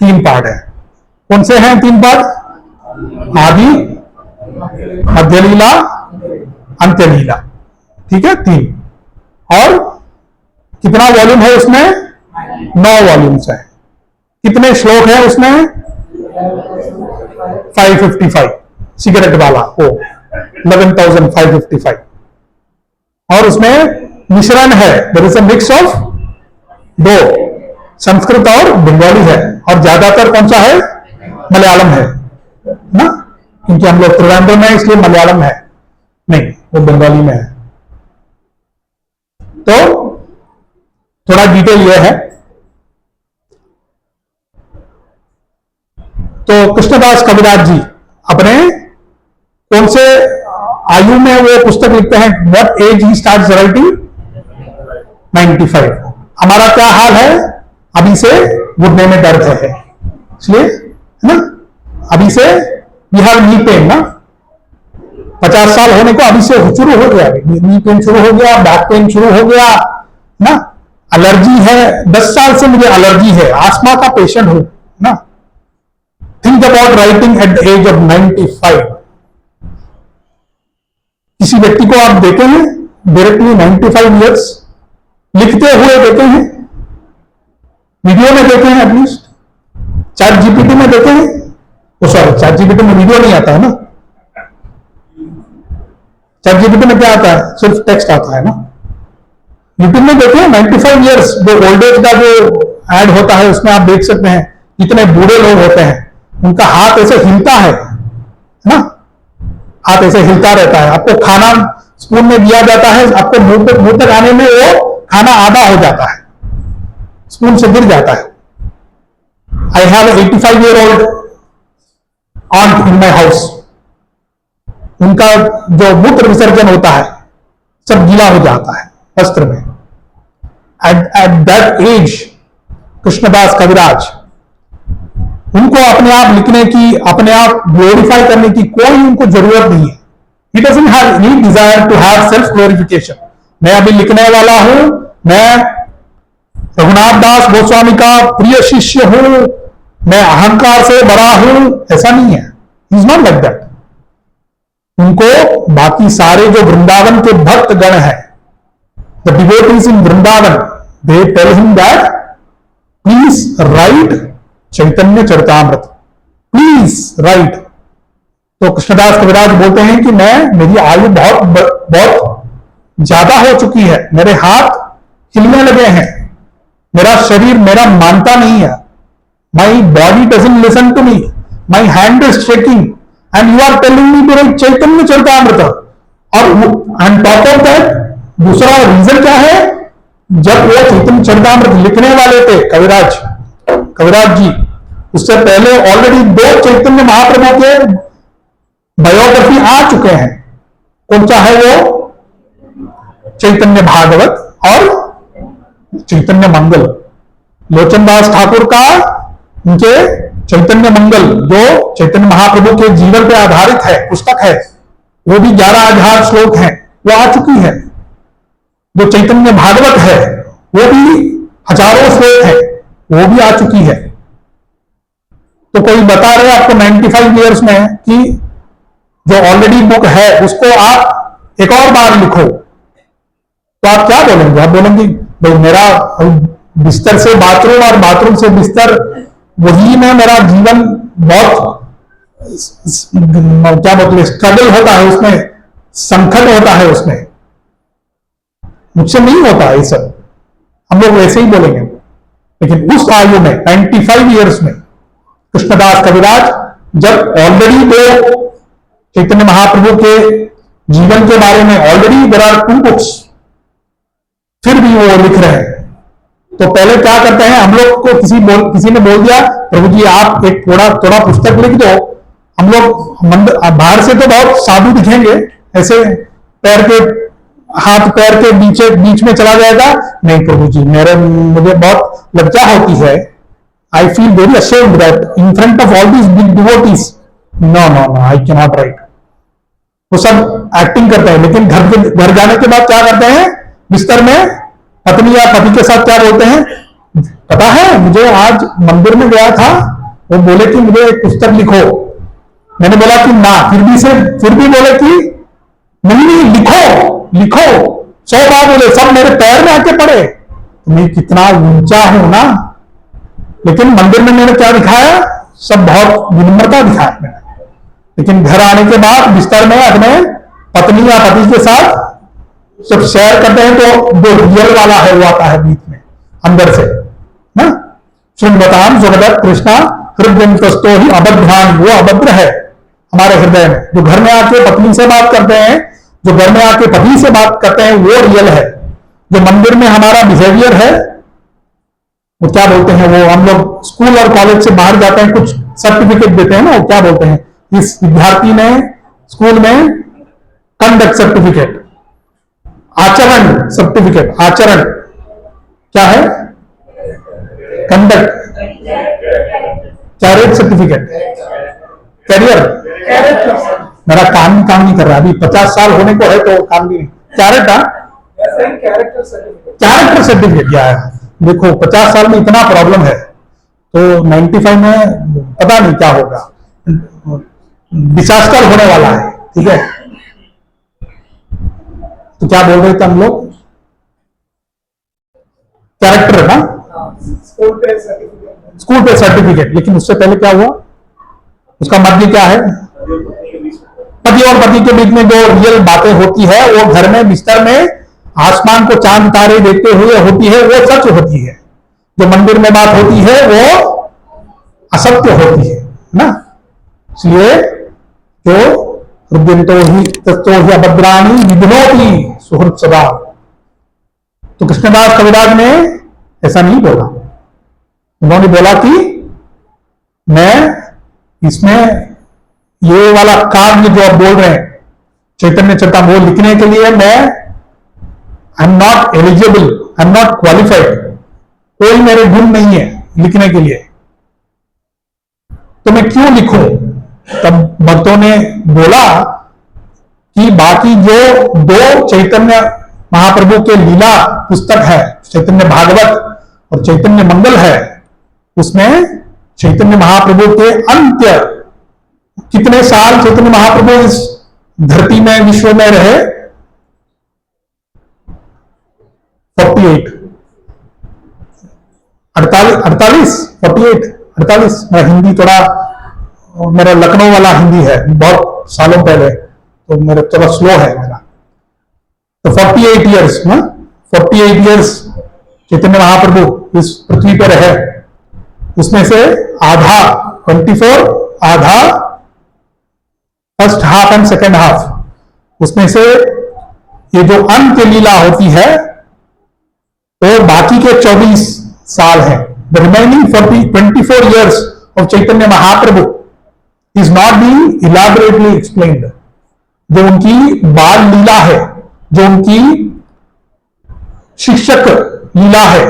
3 पाठ है। कौन से हैं 3 पाठ? आदि, मध्य लीला, अंत्य लीला। ठीक है, 3। और कितना वॉल्यूम है उसमें? 9 वॉल्यूम्स है। कितने श्लोक है उसमें? 555, सिगरेट वाला वो 11,555। और उसमें मिश्रण है, there is a mix of 2, Sanskrit और बंगाली है, और ज्यादातर कौन सा है? मलयालम है ना, क्योंकि हम लोग त्रिवेंद्रम में, इसलिए मलयालम है, नहीं वो बंगाली में है। तो थोड़ा डिटेल यह है। तो कृष्णदास कविराज जी अपने कौन से आयु में वो पुस्तक लिखते हैं? What age he starts writing? 95। हमारा क्या हाल है? अभी से घुटने में दर्द है, इसलिए है ना, अभी से वी हैव नी पेन ना, 50 साल होने को अभी से शुरू हो गया, नी पेन शुरू हो गया, बैक पेन शुरू हो गया ना, एलर्जी है, 10 साल से मुझे एलर्जी है, आस्मा का पेशेंट हूं ना। Think about writing at the age of 95। किसी व्यक्ति को आप देखे हैं डायरेक्टली 95 ईयर्स लिखते हुए देखे हैं? वीडियो में देखे हैं एटलीस्ट? चैट जीपीटी में देखे हैं? ओ सॉरी, चैट जीपीटी में वीडियो नहीं आता है ना, चैट जीपीटी में क्या आता है? सिर्फ टेक्स्ट आता है ना। यूट्यूब में देखे हैं 95 ईयर्स, जो ओल्ड एज का जो ऐड होता है उसमें आप देख सकते हैं कितने बूढ़े लोग होते हैं, उनका हाथ ऐसे हिलता है ना, हाथ ऐसे हिलता रहता है। आपको खाना स्पून में दिया जाता है, आपको मुंह तक आने में वो खाना आधा हो जाता है, स्पून से गिर जाता है। I have 85-year-old aunt in my house। उनका जो मूत्र विसर्जन होता है सब गीला हो जाता है वस्त्र में। एट दैट एज कृष्णदास कविराज, उनको अपने आप लिखने की, अपने आप ग्लोरीफाई करने की कोई उनको जरूरत नहीं है। He doesn't have any desire to have self glorification। मैं अभी लिखने वाला हूं, मैं रघुनाथ दास गोस्वामी का प्रिय शिष्य हूं, मैं अहंकार से बड़ा हूं, ऐसा नहीं है। He is not like that। उनको बाकी सारे जो वृंदावन के भक्त गण हैं, the devotees in Vrindavan, they tell him that please write Chaitanya Charitamrita, please right. तो कृष्णदास कविराज बोलते हैं कि मेरी आयु बहुत ज्यादा हो चुकी है, मेरे हाथ हिलने लगे हैं, मेरा शरीर मेरा मानता नहीं है, my body doesn't listen to me, my hand is shaking and you are telling me to write Chaitanya Charitamrita. और ऑन टॉप ऑफ दैट दूसरा रीजन क्या है? जब वो चैतन्य चरितामृत लिखने वाले थे कविराज जी, उससे पहले ऑलरेडी 2 चैतन्य महाप्रभु के बायोग्राफी आ चुके हैं। कौन सा है वो? चैतन्य भागवत और चैतन्य मंगल। लोचनदास ठाकुर का उनके चैतन्य मंगल, जो चैतन्य महाप्रभु के जीवन पर आधारित है, पुस्तक है, वो भी 11,000 श्लोक हैं, वो आ चुकी है। जो चैतन्य भागवत है वो भी हजारों श्लोक है, वो भी आ चुकी है। तो कोई बता रहे आपको 95 ईयर्स में कि जो ऑलरेडी बुक है उसको आप एक और बार लिखो, तो आप क्या बोलेंगे? आप बोलेंगे भाई मेरा बिस्तर से बाथरूम और बाथरूम से बिस्तर, वही में मेरा जीवन बहुत क्या बोलते स्ट्रगल होता है, उसमें संकट होता है, उसमें मुझसे नहीं होता है ये सब। हम लोग वैसे ही बोलेंगे। लेकिन उस आयु में 95 ईयर्स में कृष्णदास कविराज, जब ऑलरेडी वो चैतन्य महाप्रभु के जीवन के बारे में ऑलरेडी देयर आर 2 बुक्स, फिर भी वो लिख रहे हैं। तो पहले क्या करते हैं, हम लोग को किसी ने बोल दिया प्रभु जी आप एक थोड़ा पुस्तक लिख दो, हम लोग बाहर से तो बहुत साधु दिखेंगे, ऐसे पैर के हाथ पैर के बीच में चला जाएगा, नहीं प्रभु जी मुझे बहुत लज्जा होती है, I feel very ashamed that in front of all these big devotees, no no no I can not write. वो सब एक्टिंग करते हैं, लेकिन घर जाने के बाद क्या करते हैं, बिस्तर में पत्नी या पति के साथ क्या बोलते हैं, पता है मुझे आज मंदिर में गया था, वो बोले कि मुझे एक पुस्तक लिखो, मैंने बोला कि ना, फिर भी बोले कि नहीं लिखो लिखो, 100 बार बोले, सब मेरे पैर में आके पड़े, मैं कितना ऊंचा हूं ना, लेकिन मंदिर में मैंने क्या दिखाया, सब बहुत विनम्रता दिखाया मैंने, लेकिन घर आने के बाद बिस्तर में अपने पत्नी या पति के साथ जब शेयर करते हैं तो जो रियल वाला है वो आता है बीच में अंदर से ना। श्रृंगवताम सुगत कृष्णा हृदय ही अभद्रान, वो अभद्र है हमारे हृदय में। जो घर में आके पत्नी से बात करते हैं, जो घर में आके पति से बात करते हैं, वो रियल है। जो मंदिर में हमारा बिहेवियर है, वो क्या बोलते हैं, वो हम लोग स्कूल और कॉलेज से बाहर जाते हैं, कुछ सर्टिफिकेट देते हैं ना, वो क्या बोलते हैं, इस विद्यार्थी ने स्कूल में कंडक्ट सर्टिफिकेट, आचरण सर्टिफिकेट, आचरण क्या है, कंडक्ट, कैरेट सर्टिफिकेट, कैरियर, मेरा काम नहीं कर रहा अभी, 50 साल होने को है तो काम भी नहीं, कैरेट का कैरेक्टर सर्टिफिकेट क्या है। देखो 50 साल में इतना प्रॉब्लम है, तो 95 में पता नहीं क्या होगा, डिजास्टर होने वाला है, ठीक है। तो क्या बोल रहे थे हम लोग, कैरेक्टर ना, स्कूल पे सर्टिफिकेट, लेकिन उससे पहले क्या हुआ, उसका मध्य क्या है, पति और पति के बीच में जो रियल बातें होती है, वो घर में बिस्तर में आसमान को चांद तारे देखते हुए होती है, वो सच होती है। जो मंदिर में बात होती है वो असत्य होती है ना। इसलिए जो हृदयंतो ही तत्तो ही अभद्राणी विघ्नोति सुहृत सदा, तो कृष्णदास कविराज ने ऐसा नहीं बोला, उन्होंने बोला कि मैं इसमें ये वाला काव्य जो आप बोल रहे हैं चैतन्य चरितामृत लिखने के लिए, मैं I am not eligible, I am not qualified, कोई मेरे गुण नहीं है लिखने के लिए, तो मैं क्यों लिखूं। तब भक्तों ने बोला कि बाकी जो 2 चैतन्य महाप्रभु के लीला पुस्तक है, चैतन्य भागवत और चैतन्य मंगल है, उसमें चैतन्य महाप्रभु के अंत्य कितने साल चैतन्य महाप्रभु इस धरती में विश्व में रहे, 48 48 मैं हिंदी थोड़ा, मेरा लखनऊ वाला हिंदी है, बहुत सालों पहले, तो मेरा थोड़ा स्लो है मेरा, तो 48 ईयर्स ना, 48 ईयर्स चैतन्य महाप्रभु इस पृथ्वी पर रहे, उसमें से आधा 24, आधा first half and second half, उसमें से ये जो अंत्य लीला होती है तो बाकी के 24 साल है, the remaining 24 years of Chaitanya Mahaprabhu is not being elaborately explained. जो उनकी बाल लीला है, जो उनकी शिक्षक लीला है,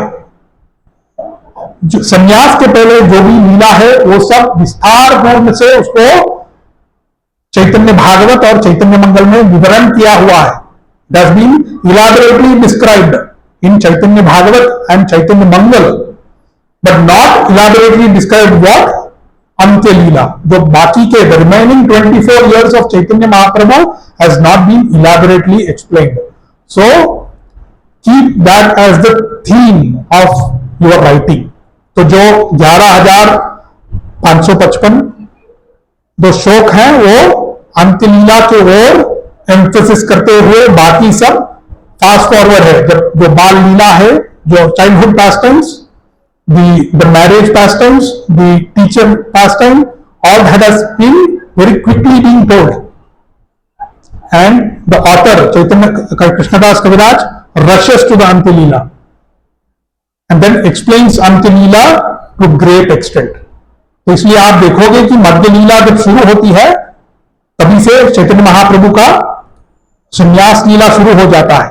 जो संन्यास के पहले जो भी लीला है, वो सब विस्तार पूर्ण से उसको चैतन्य भागवत और चैतन्य मंगल में विवरण किया हुआ है। It has been elaborately described in Chaitanya Bhagavat and Chaitanya Mangal, but not elaborately described what, Antya Lila, जो बाकी के the remaining 24 years of Chaitanya Mahaprabhu has not been elaborately explained. So keep that as the theme of your writing. तो जो 11,555 जो श्लोक हैं वो अंत्य लीला के ओर एम्फेसिस करते हुए, बाकी सब फास्ट फॉरवर्ड है। जब जो बाल लीला है, जो childhood पास्टाइम्स, the marriage pastimes, the teacher pastime, all that has been very quickly being told, and the author Chaitanya Krishnadas Kaviraj rushes to the Antya Leela and then explains Antya Leela to great extent. तो इसलिए आप देखोगे कि मध्य लीला जब शुरू होती है तभी से चैतन्य महाप्रभु का संन्यास लीला शुरू हो जाता है।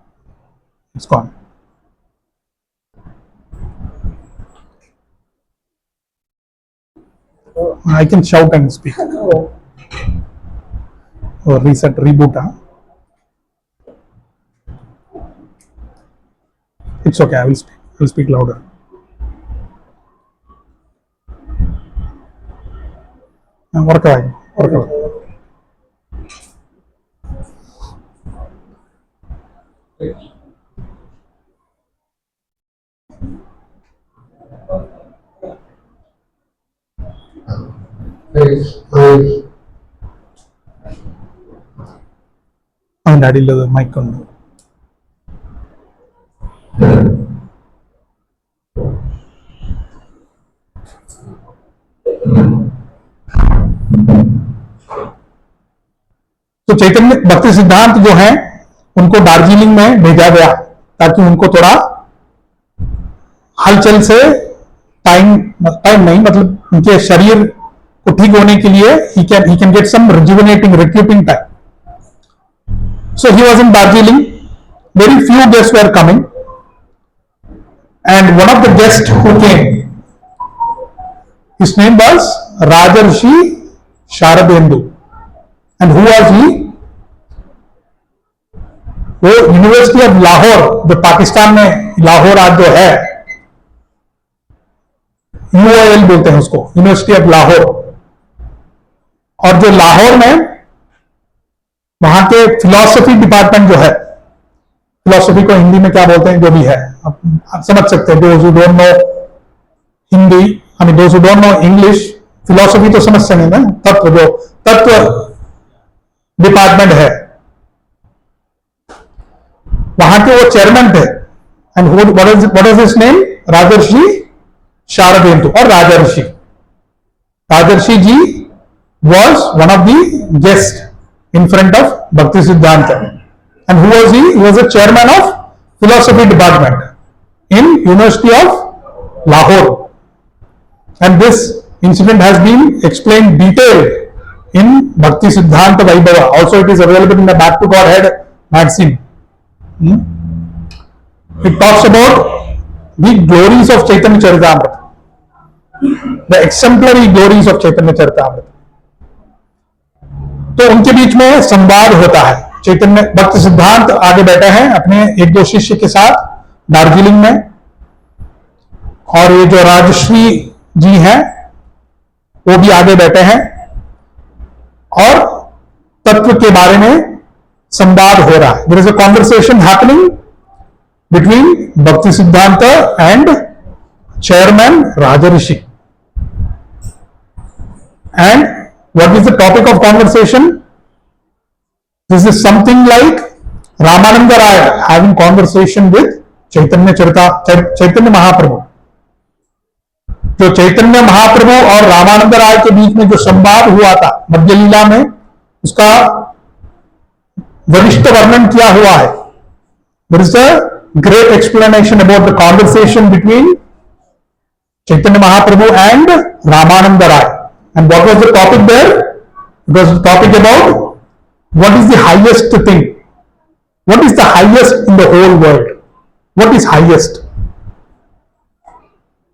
ISKCON. I can shout and speak. Oh, Or reset, reboot. It's okay. I will speak. I will speak louder. Work away. Work away. അവൻ്റെ അടിയിലത് മൈക്കുണ്ട്. तो चैतन्य भक्ति सिद्धांत जो है उनको दार्जिलिंग में भेजा गया ताकि उनको थोड़ा हलचल से टाइम नहीं, मतलब उनके शरीर को ठीक होने के लिए he can get some rejuvenating, recuperating time. So he was in Darjeeling. Very few guests were coming, and one of the guests who came, his name was Rajarshi Sharadendu. And who was he? वो university of Lahore, जो पाकिस्तान में लाहौर आज जो है, UOL बोलते हैं उसको, university of Lahore. और जो लाहौर में वहां के फिलॉसफी डिपार्टमेंट जो है, फिलॉसफी को हिंदी में क्या बोलते हैं, जो भी है आप समझ सकते हैं. Those who don't know Hindi, I mean those who don't know English, philosophy तो समझ सकेंगे ना. तत्व डिपार्टमेंट है, वहां के वो चेयरमैन थे. And what is his name? Rajarshi Sharadendu और राजर्षि. राजर्षि जी was one of the guests in front of Bhakti Siddhanta. And who was he? He was the chairman of philosophy department in University of Lahore. And this incident has been explained detailed in Bhakti Siddhanta Vaibhava. Also it is available in the Back to Godhead magazine. It talks about the glories of Chaitanya Charitamrita, the exemplary glories of Chaitanya Charitamrita. तो उनके बीच में संवाद होता है. चैतन्य भक्त सिद्धांत आगे बैठे हैं अपने एक दो शिष्य के साथ दार्जिलिंग में, और ये जो राजश्री जी हैं वो भी आगे बैठे हैं, और तत्व के बारे में संवाद हो रहा है. There is a conversation happening between Bhakti Siddhanta and chairman Rajrishi. And what is the topic of conversation? This is something like Ramananda Raya having conversation with Chaitanya Mahāprabhu. जो चैतन्य महाप्रभु और रामानंद राय के बीच में जो संवाद हुआ था मध्य लीला में, उसका वरिष्ठ वर्णन किया हुआ है. There is a great explanation about the conversation between Chaitanya Mahaprabhu and Ramananda Rai. And what was the topic there? It was the topic about what is the highest thing? What is the highest in the whole world? What is highest?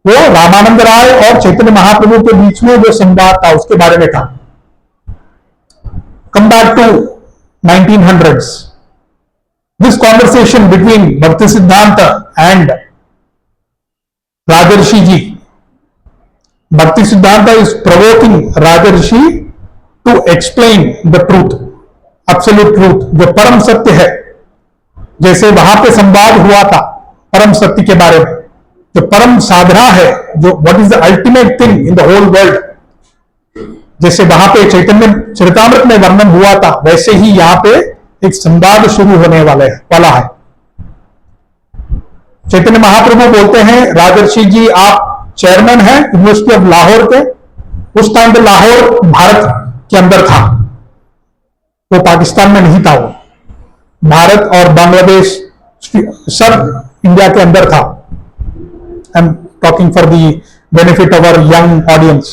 वो रामानंद राय और चैतन्य महाप्रभु के बीच में जो संवाद था उसके बारे में था. Come back to 1900s. This conversation between Bhakti Siddhanta and Rajarshi ji. Bhakti Siddhanta is provoking Rajarshi to explain the truth, absolute truth, जो परम सत्य है. जैसे वहां पे संवाद हुआ था परम सत्य के बारे में, जो परम साधना है, जो what is the ultimate thing in the whole world, जैसे वहां पे चैतन्य चरितामृत में वर्णन हुआ था, वैसे ही यहाँ पे एक संवाद शुरू होने वाला है. चैतन्य महाप्रभु बोलते हैं, राजर्षि जी आप चेयरमैन है यूनिवर्सिटी ऑफ लाहौर के. उस टाइम पे लाहौर भारत के अंदर था, वो पाकिस्तान में नहीं था. वो भारत और बांग्लादेश सब इंडिया के अंदर था. I am talking for the benefit of our young audience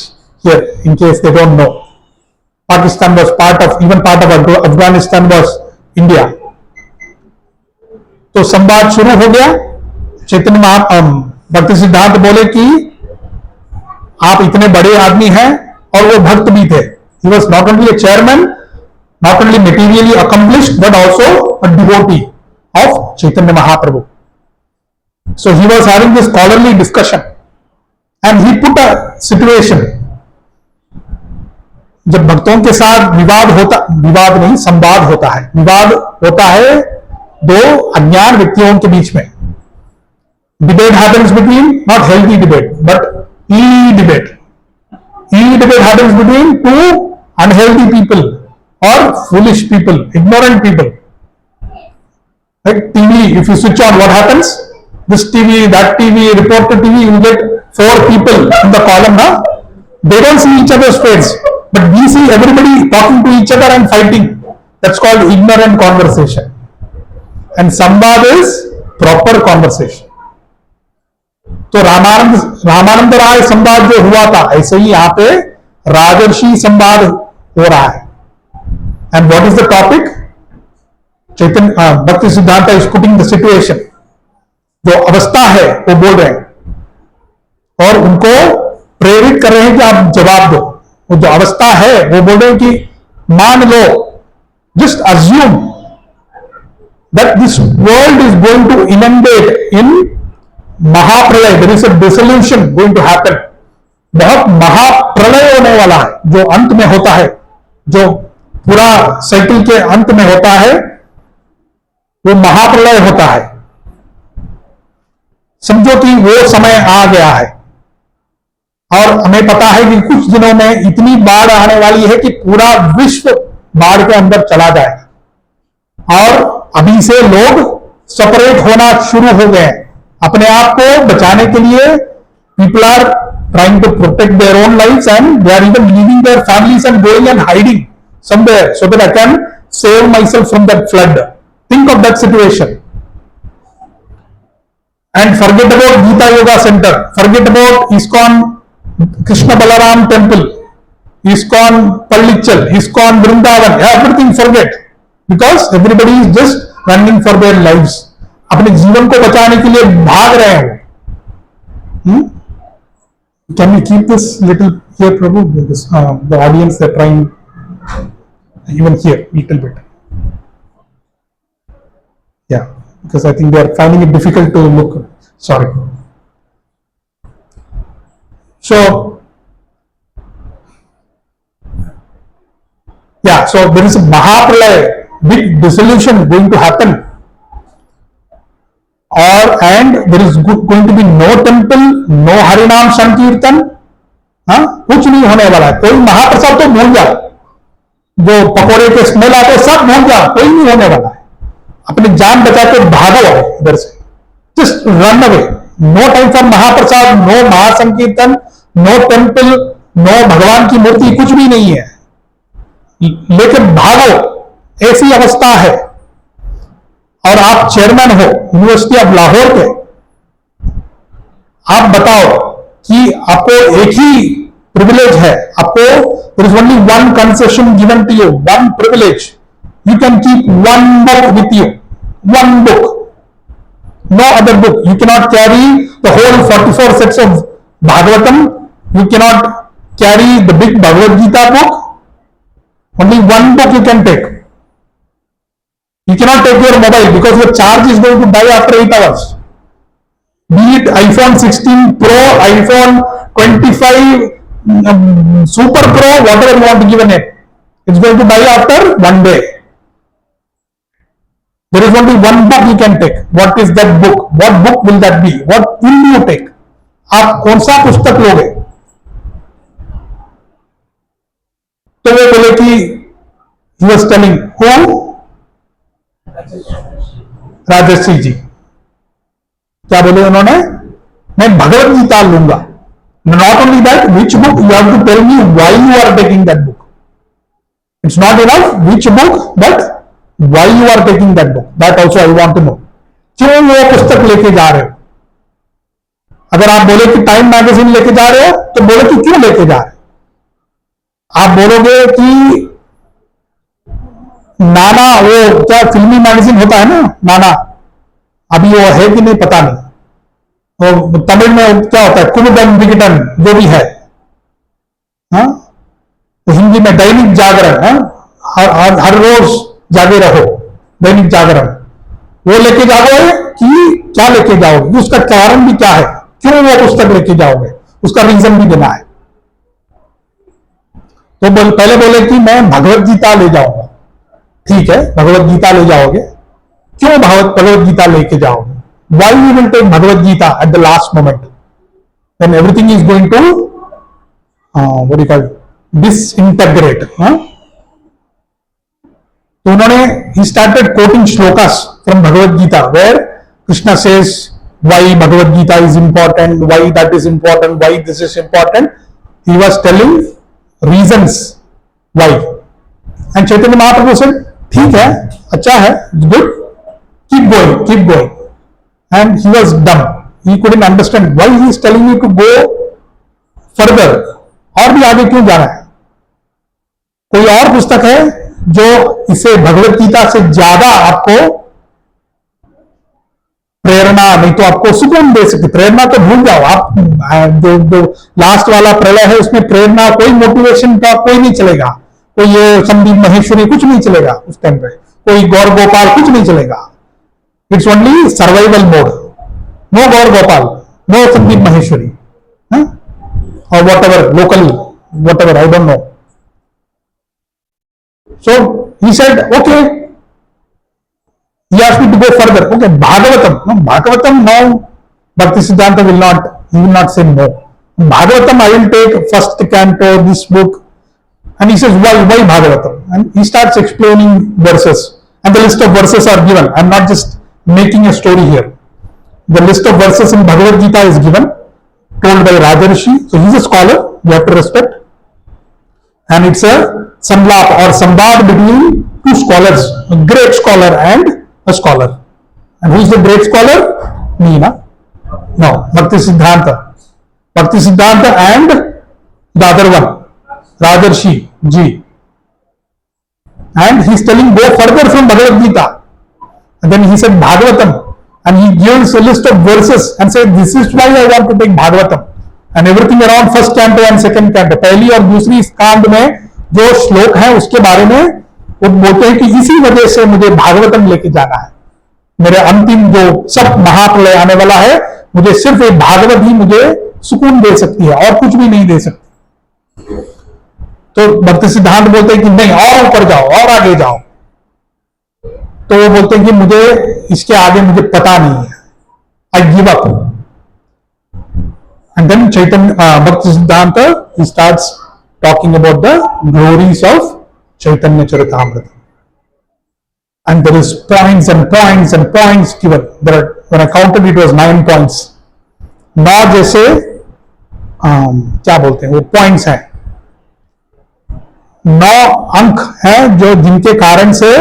here in case they don't know. Pakistan was part of, even part of Afghanistan was India. तो संवाद शुरू हो गया। चैतन्य भक्ति सिद्धांत बोले कि आप इतने बड़े आदमी हैं, और वो भक्त भी थे। He was not only A chairman, not only materially accomplished, but also a devotee of Chaitanya Mahaprabhu. So he was having this scholarly discussion and he put a situation. जब भक्तों के साथ विवाद नहीं, संवाद होता है। विवाद होता है दो अज्ञान व्यक्तियों के बीच में। Debate happens between, not healthy debate, but e-debate. E-debate happens between two unhealthy people or foolish people, ignorant people. Like TV, if you switch on, what happens? This TV, that TV, reporter TV, you get 4 people in the column. They don't see each other's face, but we see everybody talking to each other and fighting. That's called ignorant conversation. And samvad is proper conversation. तो रामानंद राय संवाद जो हुआ था, ऐसे ही यहाँ पे राजर्षि संवाद हो रहा है। And what is the topic? Chaitanya भक्ति सिद्धांत इज पुटिंग द सिचुएशन। जो अवस्था है वो बोल रहे हैं और उनको प्रेरित कर रहे हैं कि आप जवाब दो। वो जो अवस्था है वो बोल रहे हैं कि मान लो, just assume that this world is going to inundate in महाप्रलय, there is a dissolution going to happen. बहुत महाप्रलय होने वाला है, जो अंत में होता है, जो पूरा साइकिल के अंत में होता है, वो महाप्रलय होता है। समझो कि वो समय आ गया है और हमें पता है कि कुछ दिनों में इतनी बाढ़ आने वाली है कि पूरा विश्व बाढ़ के अंदर चला जाएगा। और अभी से लोग सेपरेट होना शुरू हो गए हैं अपने आप को बचाने के लिए। People are trying to protect their own lives and they are even leaving their families and going and hiding somewhere so that I can save my self from that flood. Think of that situation. And forget about Gita Yoga Center, forget about ISKCON Krishna Balaram Temple, ISKCON Pallichal, ISKCON Vrindavan, everything forget, because everybody is just running for their lives. अपने जीवन को बचाने के लिए भाग रहे हैं। Can we keep this little here, Prabhu? Because the audience they're trying even here little bit. Yeah. Because I think they are finding it difficult to look. Sorry. So, yeah, so there is a Mahapralaya, big dissolution going to happen. And there is going to be no temple, no Harinam Sankirtan. कुछ नहीं होने वाला है। कोई महाप्रसाद तो भूल जाओ, जो पकोड़े के स्मेल आते सब भूल जाओ, कोई नहीं होने वाला है। अपनी जान बचा के भागो इधर से, just run away. No time for mahaprasad, no mahasankirtan, no temple, no भगवान की मूर्ति, कुछ भी नहीं है। लेकिन भागो, ऐसी अवस्था है। और आप चेयरमैन हो यूनिवर्सिटी ऑफ लाहौर के, आप बताओ कि आपको एक ही प्रिविलेज है। आपको there is only one concession given to you, one privilege. You can keep one book with you, one book, no other book. You cannot carry the whole 44 sets of Bhagavatam. You cannot carry the big Bhagavad Gita book. Only one book you can take. You cannot take your mobile because your charge is going to die after 8 hours. Be it iPhone 16 Pro, iPhone 25 Super Pro, whatever you want to give a name. It's going to die after one day. There is only one book you can take. What is that book? What book will that be? What will you take? आप कौन सा पुस्तक लोगे? तो वो बोले कि he was telling who? राजर्षि जी। क्या बोले उन्होंने? मैं भगवत गीता लूंगा। Not only that, which book? You have to tell me why you are taking that book. It's not enough which book, but why you are taking that book. That also I want to know. क्यों वो पुस्तक लेके जा रहे हो? अगर आप बोले कि टाइम मैगजीन लेके जा रहे हो तो बोले कि क्यों लेके जा रहे हो। आप बोलोगे कि नाना, वो क्या फिल्मी मैगजीन होता है ना, नाना, अभी वो है कि नहीं पता नहीं। तो तमिल में क्या होता है, कुमुदम विकटन जो भी है, हाँ? तो हिंदी में दैनिक जागरण, हाँ? हर रोज जागे रहो, दैनिक जागरण, वो लेके जाओगे कि क्या लेके जाओगे, उसका कारण भी क्या है, क्यों वो पुस्तक लेके जाओगे, उसका रीजन भी देना है। तो पहले बोले कि मैं भगवत गीता ले जाऊंगा, ठीक है भगवत गीता ले जाओगे, क्यों भगवत गीता लेके जाओगे, why you will take Bhagavad Gita at the last moment when everything is going to what you call disintegrate. तो उन्होंने ही started quoting shlokas from Bhagavad Gita where Krishna says why Bhagavad Gita is important, why that is important, why this is important, he was telling reasons why. And Chaitanya Mahaprabhu से ठीक है, अच्छा है, good, keep going, keep going. And he was डम, ही couldn't understand why he is telling you to go further, और भी आगे क्यों जाना है। कोई और पुस्तक है जो इसे भगवत गीता से ज्यादा आपको प्रेरणा, नहीं तो आपको सुकून दे सकती। प्रेरणा तो भूल जाओ आप, जो लास्ट वाला प्रलय है उसमें प्रेरणा, कोई मोटिवेशन का कोई नहीं चलेगा, कोई ये संदीप महेश्वरी कुछ नहीं चलेगा उस टाइम पे, कोई गौर गोपाल कुछ नहीं चलेगा। It's only survival mode, no Gaur Gopal, no Sandeep Maheshwari, और whatever local, whatever I don't know. So he said, okay, he asked me to go further. Okay, Bhagavatam. No, Bhagavatam now, Bhakti Siddhanta will not, he will not say no. Bhagavatam, I will take first canto, this book. And he says, why Bhagavatam? And he starts explaining verses. And the list of verses are given. I'm not just making a story here. The list of verses in Bhagavad Gita is given, told by Rajarshi. So he's a scholar, you have to respect. And it's a samlap or samvad between two scholars, a great scholar and a scholar. And who is the great scholar? Me, na? No, Bhakti Siddhanta. Bhakti Siddhanta and the other one, Rajarshi Ji. And he's telling go further from Bhagavad Gita. And then he said Bhagavatam. And he gives a list of verses and said this is why I want to take Bhagavatam. And everything around first canto and second canto, पहली और दूसरी कांड में जो श्लोक है उसके बारे में वो बोलते हैं कि इसी वजह से मुझे भागवतम लेके जाना है। मेरे अंतिम जो सब महाप्रलय आने वाला है, मुझे सिर्फ एक भागवत ही मुझे सुकून दे सकती है और कुछ भी नहीं दे सकती। तो भक्ति सिद्धांत बोलते हैं कि नहीं, और ऊपर जाओ और आगे जाओ। तो वो बोलते हैं कि मुझे इसके आगे मुझे पता नहीं है, I give up. And then Chaitanya, Bhakti Siddhanta, he starts talking about the glories of Chaitanya Charitamrita. And there is points and points and points given. There are, when I counted it was 9 points. 9 जैसे क्या बोलते हैं वो points हैं, 9 अंक हैं जो जिनके कारण से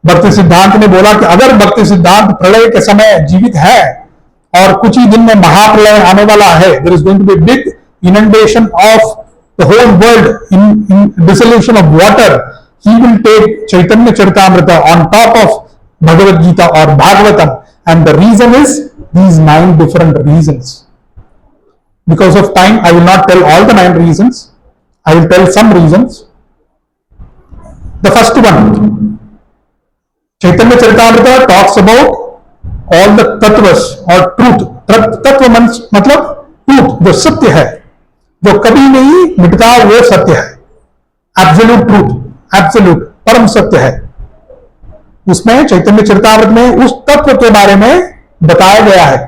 भक्ति सिद्धांत ने बोला कि अगर भक्ति सिद्धांत प्रलय के समय जीवित है और कुछ ही दिन में महाप्रलय आने वाला है, there is going to be big inundation of the whole world in dissolution of water, he will take Chaitanya Charitamrita on top of Bhagavad Gita और Bhagavatam. And the reason is these 9 different reasons. Because of time I will not tell all the 9 reasons, I will tell some reasons. The first one, Chaitanya Charitamrita talks about all the tatvas or truth. तत्व मतलब truth, जो सत्य है, जो कभी नहीं मिटता, वो सत्य है, एब्सोल्यूट ट्रूथ, एब्सोल्यूट परम सत्य है। उसमें चैतन्य चरितामृत में उस तत्व के बारे में बताया गया है।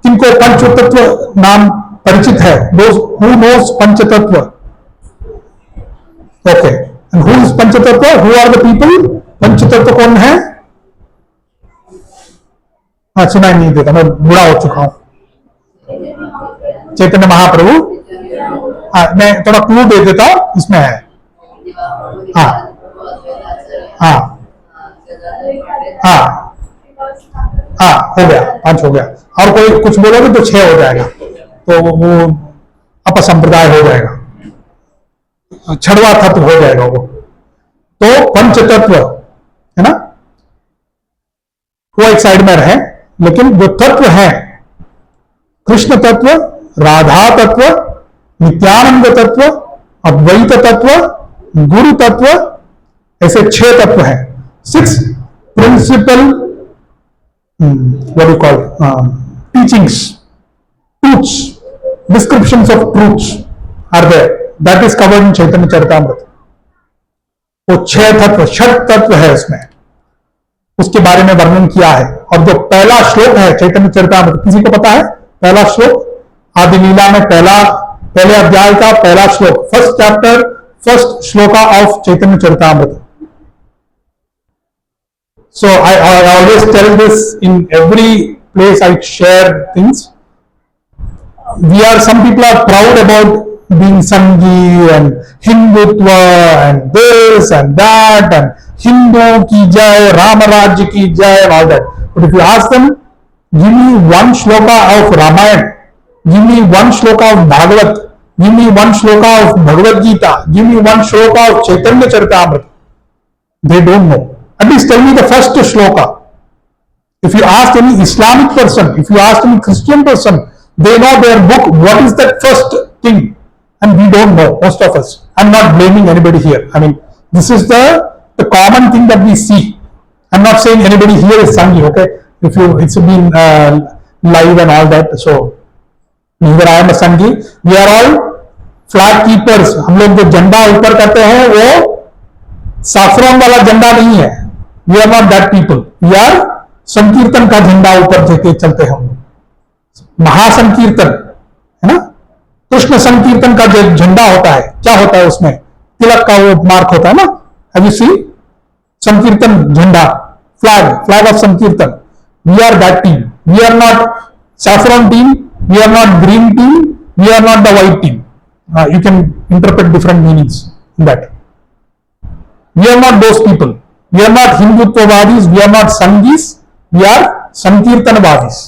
किनको पंच तत्व नाम परिचित है? Who knows पंच तत्व? Okay, and who is पंच तत्व? Who are the people? पंच तत्व कौन है? हाँ, सुनाई नहीं देता, मैं बूढ़ा हो चुका हूं। चैतन्य महाप्रभु, हाँ मैं थोड़ा क्लू दे देता हूं, इसमें है। हाँ हाँ हाँ हाँ, हो गया, 5 हो गया। और कोई कुछ बोलोगे तो 6 हो जाएगा, तो वो अपसंप्रदाय हो जाएगा, 6वां तत्व हो जाएगा वो। तो पंच तत्व है ना, वो एक साइड में रहे, लेकिन जो तत्व है, कृष्ण तत्व, राधा तत्व, नित्यानंद तत्व, अद्वैत तत्व, गुरु तत्व, ऐसे 6 तत्व हैं. 6 principal what you call teachings, truths, descriptions of truths are there. That is covered in Chaitanya Charitamrita. वो 6 तत्व, षट तत्व है उसमें, उसके बारे में वर्णन किया है. और जो पहला श्लोक है चैतन्य चरितामृत, किसी को पता है पहला श्लोक? आदि लीला में पहले अध्याय का पहला श्लोक, first chapter, first shloka of Chaitanya Charitamrita. So I always tell this in every place I share things. Some people are proud about being Sanghi and Hindutva and this and that and Hindu ki jai, Ramarajya ki jai and all that. But if you ask them, give me one shloka of Ramayana, give me one shloka of Bhagavat, give me one shloka of Bhagavad Gita, give me one shloka of Chaitanya Charitamrita, they don't know. At least tell me the first shloka. If you ask any Islamic person, if you ask any Christian person, they know their book, what is that first thing? And we don't know, most of us. I'm not blaming anybody here. I mean, this is the common thing that we see. I'm not saying anybody here is Sanghi, okay? It's been live and all that, so neither I am a Sanghi. We are all flag keepers. हम लोग जो झंडा ऊपर करते हैं वो साफरन वाला झंडा नहीं है. We are not that people. We are sankirtan का झंडा ऊपर लेके चलते हैं हम लोग. महासंकीर्तन है ना, कृष्ण संकीर्तन का जो झंडा होता है, क्या होता है उसमें? तिलक का वो मार्क होता है ना. Have you see sankirtan jhanda, flag of sankirtan. We are that team. We are not saffron team, we are not green team, we are not the white team. You can interpret different meanings in that. We are not those people. We are not Hindutvavadis, we are not Sanghis, we are Sankirtanavadis.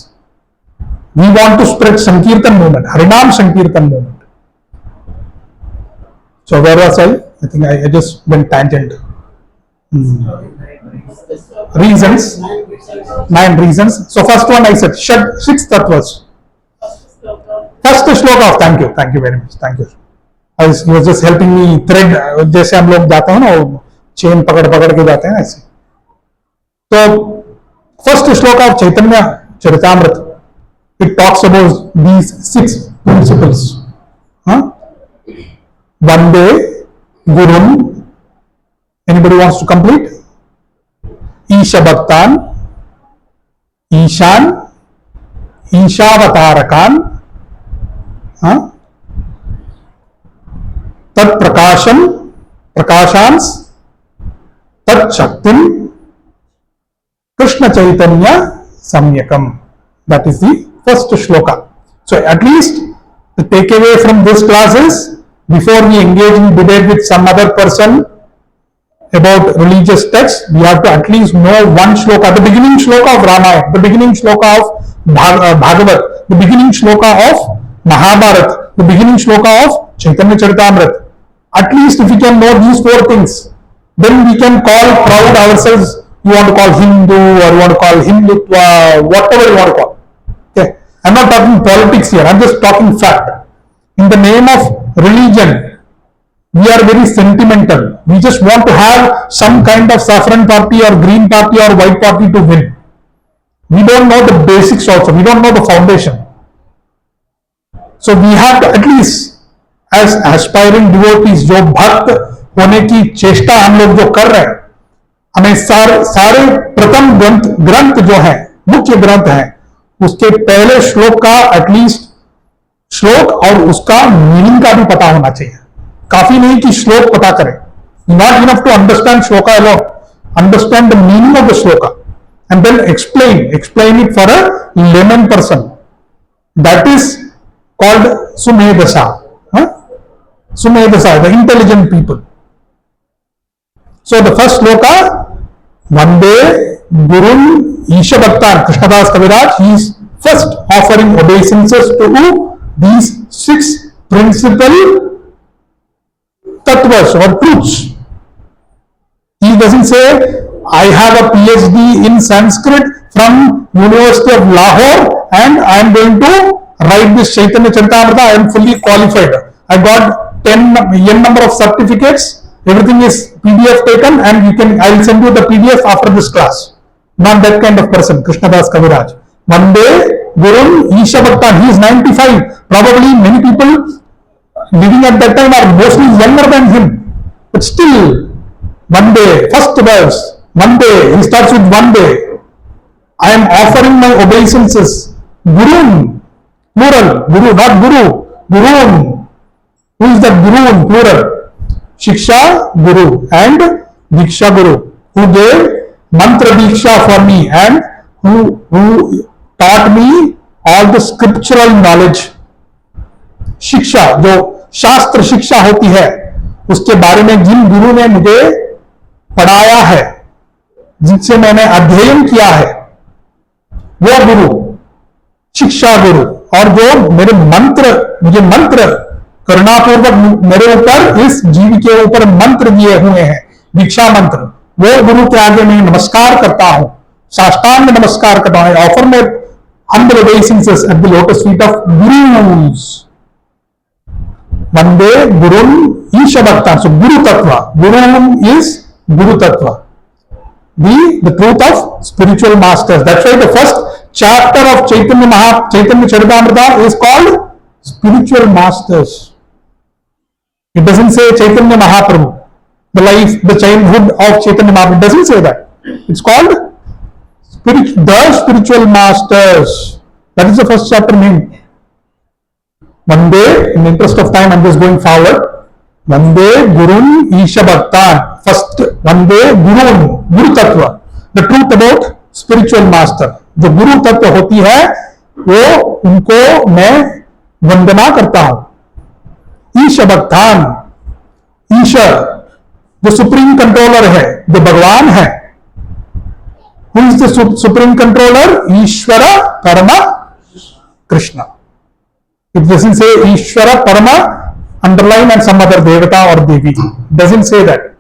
We want to spread Sankirtan movement, Harinam Sankirtan movement. So where was I? I think I just went tangent. Reasons, 9 reasons. So first one I said, 6 tattvas. First shloka of, thank you very much, thank you. He was just helping me thread, जैसे हम लोग जाते हैं ना, chain पकड़ के जाते हैं ऐसे. तो फर्स्ट श्लोक of Chaitanya Charitamrita, it talks about these 6 principles. Vande Gurun. Anybody wants to complete? Isha Bhaktan, Ishan, Ishavatarakan, Tat Prakasham, Prakashans, Tat Shaktim, Krishna Chaitanya Samyakam. That is the first shloka. So at least the takeaway from this class is, before we engage in debate with some other person about religious texts, we have to at least know one shloka, the beginning shloka of Ramayana, the beginning shloka of Bhagavat, the beginning shloka of Mahabharata, the beginning shloka of Chaitanya Charitamrita. At least if we can know these 4 things, then we can call proud ourselves. You want to call Hindu or you want to call Hindutva, whatever you want to call. Okay, I'm not talking politics here, I'm just talking fact. In the name of religion, we are very sentimental. We just want to have some kind of saffron party or green party or white party to win. We don't know the basics also. We don't know the foundation. So we have to at least, as aspiring devotees, जो भक्त होने की चेष्टा हम लोग जो कर रहे हैं, हमें सारे प्रथम ग्रंथ जो है, मुख्य ग्रंथ है, उसके पहले श्लोक का एटलीस्ट श्लोक और उसका मीनिंग का भी पता होना चाहिए. काफी नहीं कि श्लोक पता करें. Not enough to understand shloka alone. Understand the meaning of the shloka and then explain it for a layman person. That is called Sumedasa. Sumedasa, the intelligent people. So the first shloka, Vande Gurun Isha Bhaktan, Krishnadas Kaviraj, he is first offering obeisances to these 6 principal tattvas or truths. He doesn't say I have a PhD in Sanskrit from University of Lahore, and I am going to write this Chaitanya Charitamrita. I am fully qualified. I got 10 n number of certificates. Everything is PDF taken, and you can. I will send you the PDF after this class. Not that kind of person, Krishnadas Kaviraj. One day, Gurun Isha Bhaktan, he is 95. Probably many people living at that time are mostly younger than him. But still, one day, first verse, one day, he starts with one day. I am offering my obeisances. Gurun, plural, Guru, not Guru, Gurun. Who is that Gurun, plural? Shiksha Guru and Diksha Guru, who gave mantra diksha for me and who taught me all the scriptural knowledge. शिक्षा जो शास्त्र शिक्षा होती है उसके बारे में जिन गुरु ने मुझे पढ़ाया है, जिनसे मैंने अध्ययन किया है, वो गुरु शिक्षा गुरु, और जो मेरे मुझे मंत्र करुणापूर्वक मेरे ऊपर इस जीव के ऊपर मंत्र दिए हुए हैं, दीक्षा मंत्र, वो गुरु के आगे मैं नमस्कार करता हूं, साष्टांग नमस्कार करता हूं. ऑफर में humble obeisances at the lotus feet of gurus. Vande Gurun Isha Bhaktan. So Guru Tattva. Guru is Guru Tattva. The truth of spiritual masters. That's why the first chapter of Chaitanya Charitamrita is called Spiritual Masters. It doesn't say Chaitanya Mahāprabhu, the life, the childhood of Chaitanya Mahāprabhu. It doesn't say that. It's called the Spiritual Masters. That is the first chapter name. One day, in the interest of time, I'm just going forward. One day, Gurun Isha Bhaktan. First, one day, Gurun, Guru Tattva. The truth about spiritual master. जो गुरु तत्व होती है, वो उनको मैं वंदना करता हूं. ईश भक्तान, ईश्वर जो सुप्रीम कंट्रोलर है, जो भगवान है. Who is the supreme controller? Ishvara Parama Krishna. It doesn't say Ishvara Parama underline and some other Devata or Devi. It doesn't say that.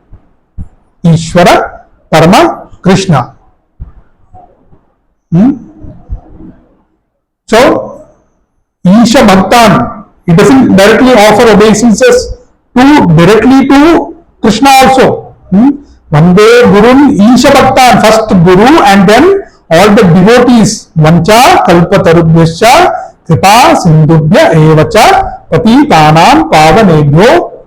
Ishvara Parama Krishna. So, Isha Bhaktan, it doesn't directly offer obeisances directly to Krishna also. Vande Gurun Isha Bhaktan, first Guru and then all the devotees. Vancha Kalpatarubhyascha Kripa Sindubhya Evacha Patitanam Pavanebhyo.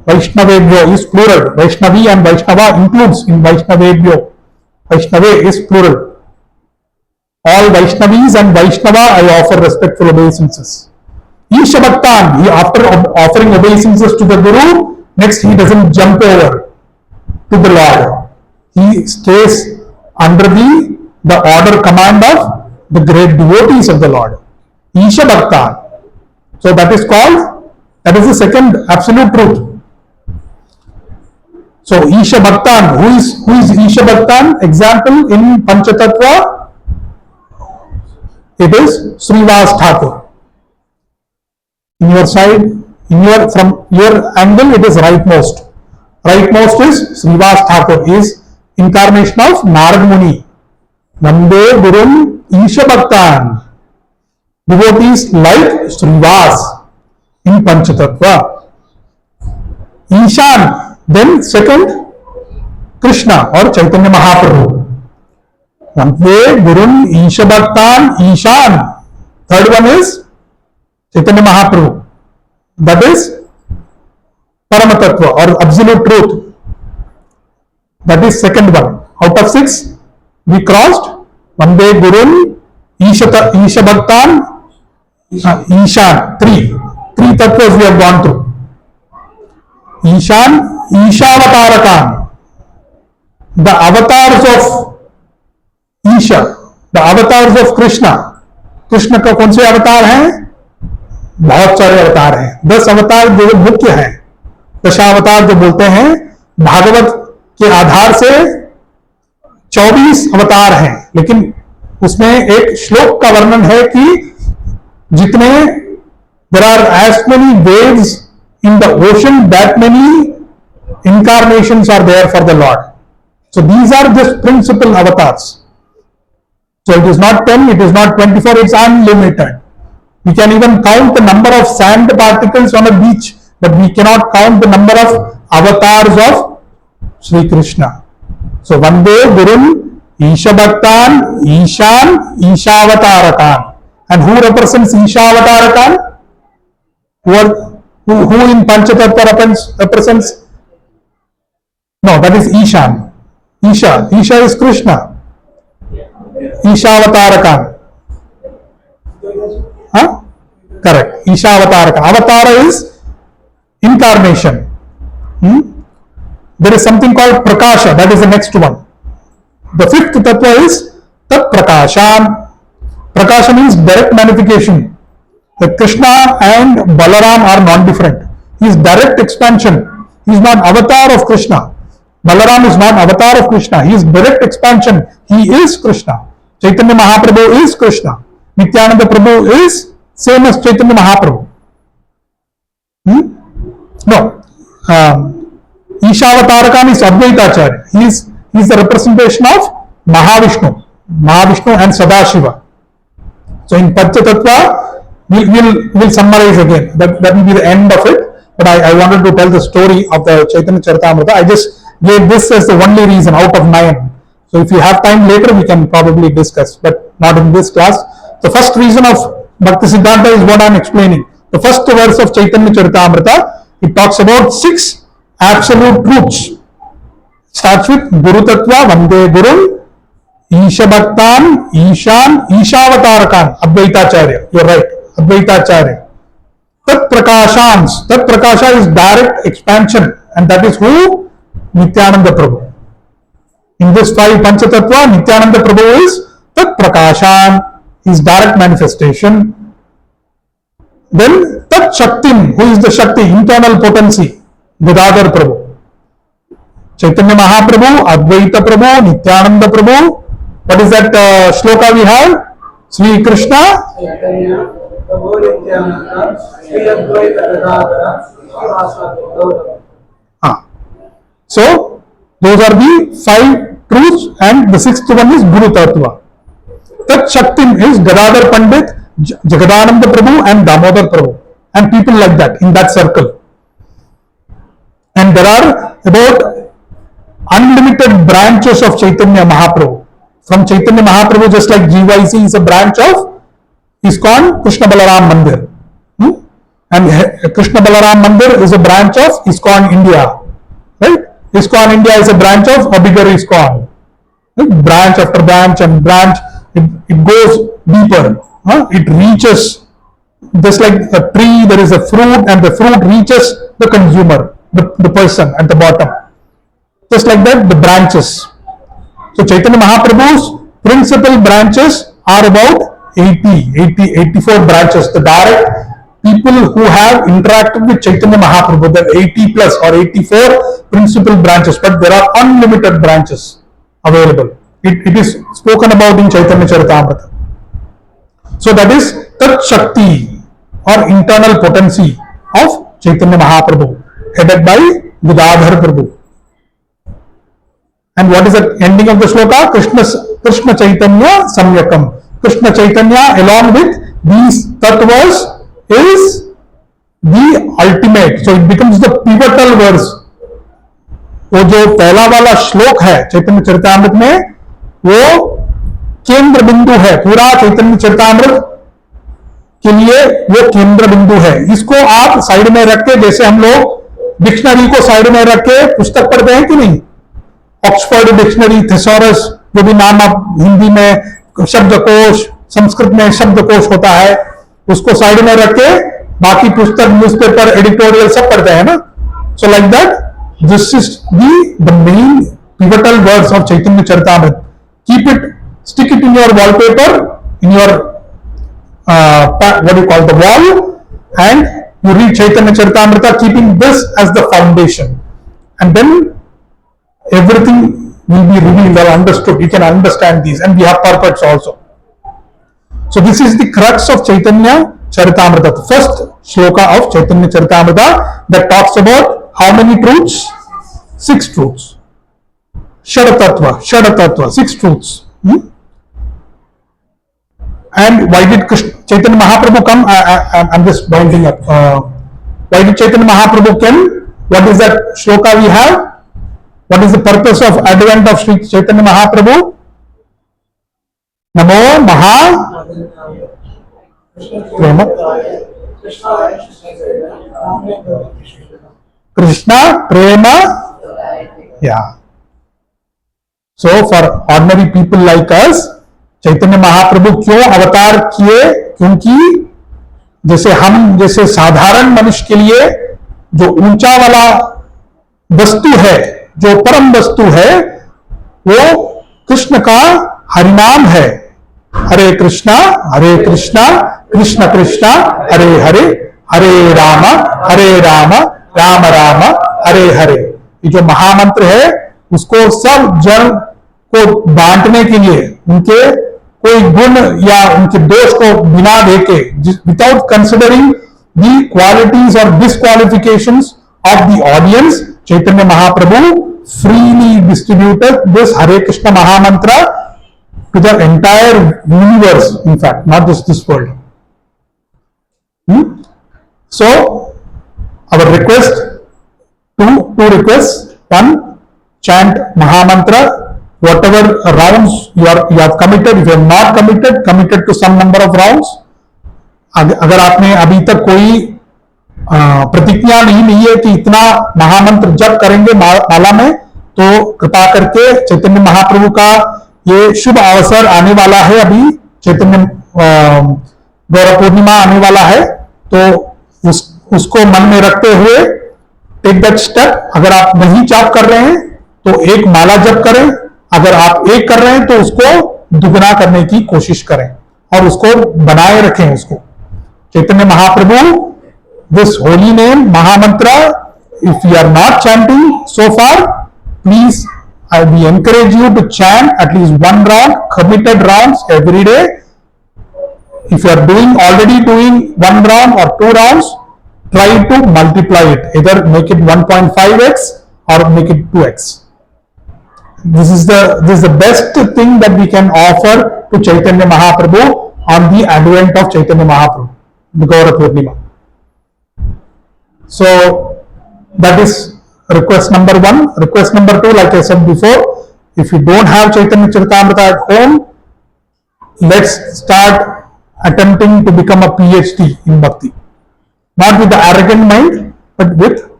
Vaishnavebhyo is plural. Vaishnavi and Vaishnava includes in Vaishnavebhyo. Vaishnave is plural. All Vaishnavis and Vaishnava I offer respectful obeisances. Isha Bhaktan, after offering obeisances to the Guru, next he doesn't jump over to the Lord. He stays under the order command of the great devotees of the Lord. Isha Bhaktan. So that is the second absolute truth. So Isha Bhaktan, who is Isha Bhaktan? Example in Panchatattva, it is Srivas Thakur. In your side, from your angle, it is rightmost. Rightmost is Srivas Thakur, is incarnation of Narad Muni. Vande Gurun Isha Bhaktan. Devotees like Srivas in Panchatattva. Ishan, then second, Krishna or Chaitanya Mahāprabhu. Vande Gurun Isha Bhaktan Ishan. Third one is Chaitanya Mahāprabhu. That is Paramatatva or absolute truth. That is second one. Out of 6, we crossed Vande Gurun Isha Bhaktan Ishan. Three tattvas we have gone through. Ishan, Ishavatarakan. The avatars of Isha, the avatars of Krishna. Krishna का कौन से अवतार हैं? बहुत सारे अवतार हैं. 10 अवतार जो मुख्य हैं, दशावतार जो बोलते हैं. भागवत के आधार से 24 अवतार हैं, लेकिन उसमें एक श्लोक का वर्णन है कि जितने there are as many waves in the ocean, that many incarnations are there for the Lord. So these are just principal avatars. So it is not 10, it is not 24, it's unlimited. We can even count the number of sand particles on a beach, but we cannot count the number of avatars of Sri Krishna. So Vande Gurun, Isha Bhaktan, Ishan, Ishavatarakan. And who represents Ishavatarakan? Who in Panchatattva represents? No, that is Ishan. Isha is Krishna. Ishavatarakan. Huh? Correct. Ishavatarakan. Avatara is incarnation. There is something called Prakasha. That is the next one. The fifth tattva is Tat Prakashan. Prakasha means direct magnification. The Krishna and Balaram are non-different. He is direct expansion. He is not avatar of Krishna. Balaram is not avatar of Krishna. He is direct expansion. He is Krishna. Chaitanya Mahāprabhu is Krishna. Nityananda Prabhu is same as Chaitanya Mahāprabhu. No. Ishavatarakan is Advaitacharya. He is the representation of Mahavishnu and Sadashiva. So in Panchatattva, we'll summarize again. That will be the end of it. But I wanted to tell the story of the Chaitanya Charitamrita. I just gave this as the only reason out of 9. So if you have time later, we can probably discuss, but not in this class. The first reason of Bhakti Siddhanta is what I am explaining. The first verse of Chaitanya Charitamrita, it talks about 6 absolute truths. Starts with Guru Tattva, Vande Gurun, Isha Bhaktan, Ishan, Ishavatarakan, Advaitacharya. You are right, Advaitacharya. Tat Prakashans. Tat Prakasha is direct expansion, and that is who? Nityananda Prabhu. In this 5 Panchatattva, Nityananda Prabhu is Tat Prakashan, his direct manifestation. Then Tat Shaktim, who is the Shakti, internal potency, Gadadhar Prabhu. Chaitanya Mahāprabhu, Advaita Prabhu, Nityananda Prabhu. What is that shloka we have? Sri Krishna. Caitanya, Prabhu Nityananda, Sri Advaita Gadadhara, Sri Gaura. So those are the 5 truths, and the 6th one is Guru Tattva. Tat Shaktim is Gadadhar Pandit, Jagadananda Prabhu and Damodar Prabhu, and people like that in that circle. And there are about unlimited branches of Chaitanya Mahāprabhu. From Chaitanya Mahāprabhu, just like GYC is a branch of ISKCON Krishna Balaram Mandir. And Krishna Balaram Mandir is a branch of ISKCON India. Right? ISKCON India is a branch of a bigger ISKCON. Right? Branch after branch and branch, it goes deeper. It reaches, just like a tree, there is a fruit, and the fruit reaches the consumer, the person at the bottom. Just like that, the branches. So Chaitanya Mahaprabhu's principal branches are about 84 branches. The direct people who have interacted with Chaitanya Mahaprabhu, there are 80 plus or 84 principal branches, but there are unlimited branches available. It is spoken about in Chaitanya Charitamrita. So that is Tat Shakti or internal potency of Chaitanya Mahaprabhu, headed by Gadadhar Prabhu. And what is the ending of the shloka? Krishna Chaitanya Samyakam. Krishna Chaitanya along with these tattvas is the ultimate. So it becomes the pivotal verse. वो जो पहला वाला श्लोक है चैतन्य चरितामृत में, वो केंद्र बिंदु है पूरा चैतन्य चरितामृत के लिए, वो केंद्र बिंदु है. इसको आप साइड में रख के, जैसे हम लोग डिक्शनरी को साइड में रख के पुस्तक पढ़ते हैं कि नहीं, ऑक्सफोर्ड डिक्शनरी, थेसोरस, जो भी नाम आप हिंदी में शब्दकोश, संस्कृत में शब्दकोश होता है, उसको साइड में रख के बाकी पुस्तक, न्यूज़पेपर, एडिटोरियल सब पढ़ते हैं ना. So like that this is the main pivotal verse of Chaitanya Charitamrita. Keep it, stick it in your wallpaper, in your what do you call the wall, and you read Chaitanya Charitamrita keeping this as the foundation, and then everything will be revealed or understood. You can understand these, and we have purports also. So this is the crux of Chaitanya Charitamrita, the first shloka of Chaitanya Charitamrita that talks about how many truths? 6 truths. Shad Tattva, 6 truths. And why did Chaitanya Mahaprabhu come? I'm just winding up. Why did Chaitanya Mahaprabhu come? What is that shloka we have? What is the purpose of advent of Sri Chaitanya Mahaprabhu? Namo Maha Prema Krishna Prema. Yeah. So for ordinary people like us, Chaitanya Mahaprabhu क्यों अवतार किए? क्योंकि जैसे हम जैसे साधारण मनुष्य के लिए जो ऊंचा वाला वस्तु है, जो परम वस्तु है, वो कृष्ण का हरिनाम है। हरे कृष्णा कृष्ण कृष्ण हरे हरे, हरे राम राम राम हरे हरे। ये जो महामंत्र है उसको सब जन को बांटने के लिए, उनके कोई गुण या उनके दोष को बिना देके, विदाउट कंसिडरिंग द क्वालिटीज और disqualifications of the audience, Chaitanya Mahaprabhu freely distributed this Hare Krishna Mahamantra to the entire universe, in fact, not just this world. So, our request, two requests. One, chant Mahamantra. Whatever rounds you have committed, if you have not committed to some number of rounds. अगर आपने अभी तक कोई प्रतिज्ञा नहीं ली है कि इतना महामंत्र जप करेंगे माला में, तो कृपा करके चैतन्य महाप्रभु का ये शुभ अवसर आने वाला है, अभी चैतन्य गौर पूर्णिमा आने वाला है, तो उसको मन में रखते हुए टेक दैट स्टेप। अगर आप नहीं जाप कर रहे हैं तो एक माला जप करें, अगर आप एक कर रहे हैं तो उसको दुगना करने की कोशिश करें और उसको बनाए रखें। उसको Chaitanya Mahaprabhu, this holy name Mahamantra, if you are not chanting so far, please, we encourage you to chant at least one round, committed rounds every day. If you are already doing one round or 2 rounds, try to multiply it, either make it 1.5x or make it 2x. This is the best thing that we can offer to Chaitanya Mahaprabhu on the advent of Chaitanya Mahaprabhu, the Gaura Purnima. So that is request number 1. Request number 2, like I said before, if you don't have Chaitanya Charitamrita at home, let's start attempting to become a PhD in Bhakti. Not with the arrogant mind, but with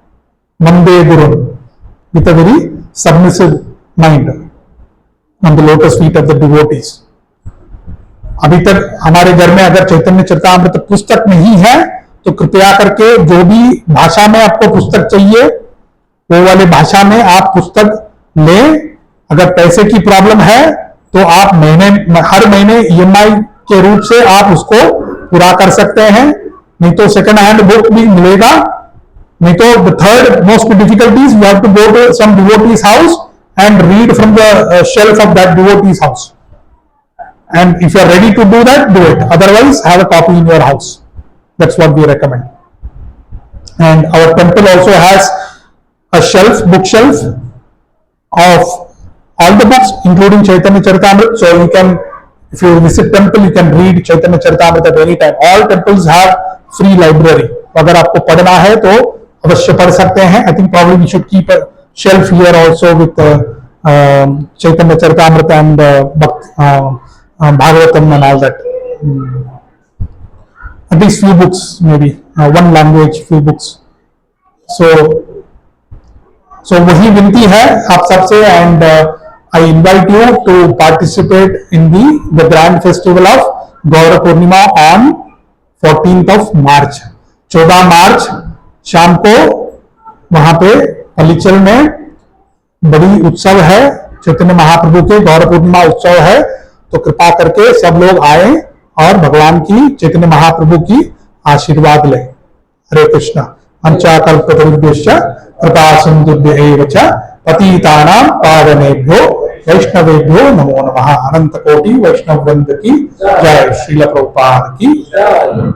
Mande Guru, with a very submissive mind on the lotus feet of the devotees. अभी तक हमारे घर में अगर चैतन्य चरितामृत पुस्तक नहीं है तो कृपया करके जो भी भाषा में आपको पुस्तक चाहिए वो वाले भाषा में आप पुस्तक लें। अगर पैसे की प्रॉब्लम है तो आप हर महीने EMI के रूप से आप उसको पूरा कर सकते हैं, नहीं तो सेकंड हैंड बुक भी मिलेगा, नहीं तो the third most difficulties, you have to go to some devotees house and read from the shelf of that devotee's house. And if you are ready to do that, do it. Otherwise, have a copy in your house. That's what we recommend. And our temple also has a bookshelf of all the books, including Chaitanya Charitamrita. So you can, if you visit temple, you can read Chaitanya Charitamrita at any time. All temples have free library. अगर आपको पढ़ना है तो अवश्य पढ़ सकते हैं. I think probably we should keep a shelf here also with Chaitanya Charitamrita and Bhagavatam and all that. At least few books, maybe one language, few books. So वही विनती है आप सबसे, and I invite you to participate in the grand festival of Gaura Purnima on 14th of March. 14 मार्च शाम को वहां पे अलीचल में बड़ी उत्सव है, चैतन्य महाप्रभु के गौर पूर्णिमा उत्सव है। तो कृपा करके सब लोग आए और भगवान की, चैतन्य महाप्रभु की आशीर्वाद लें। हरे कृष्णा। पंचाकल्पतरुभ्यश्च कृपा सिन्धुभ्यैव च पतितानां पावनेभ्यो वैष्णवेभ्यो नमो नमः। अनंत कोटि वैष्णव वृंद की जय। श्रील प्रभुपाद की जय।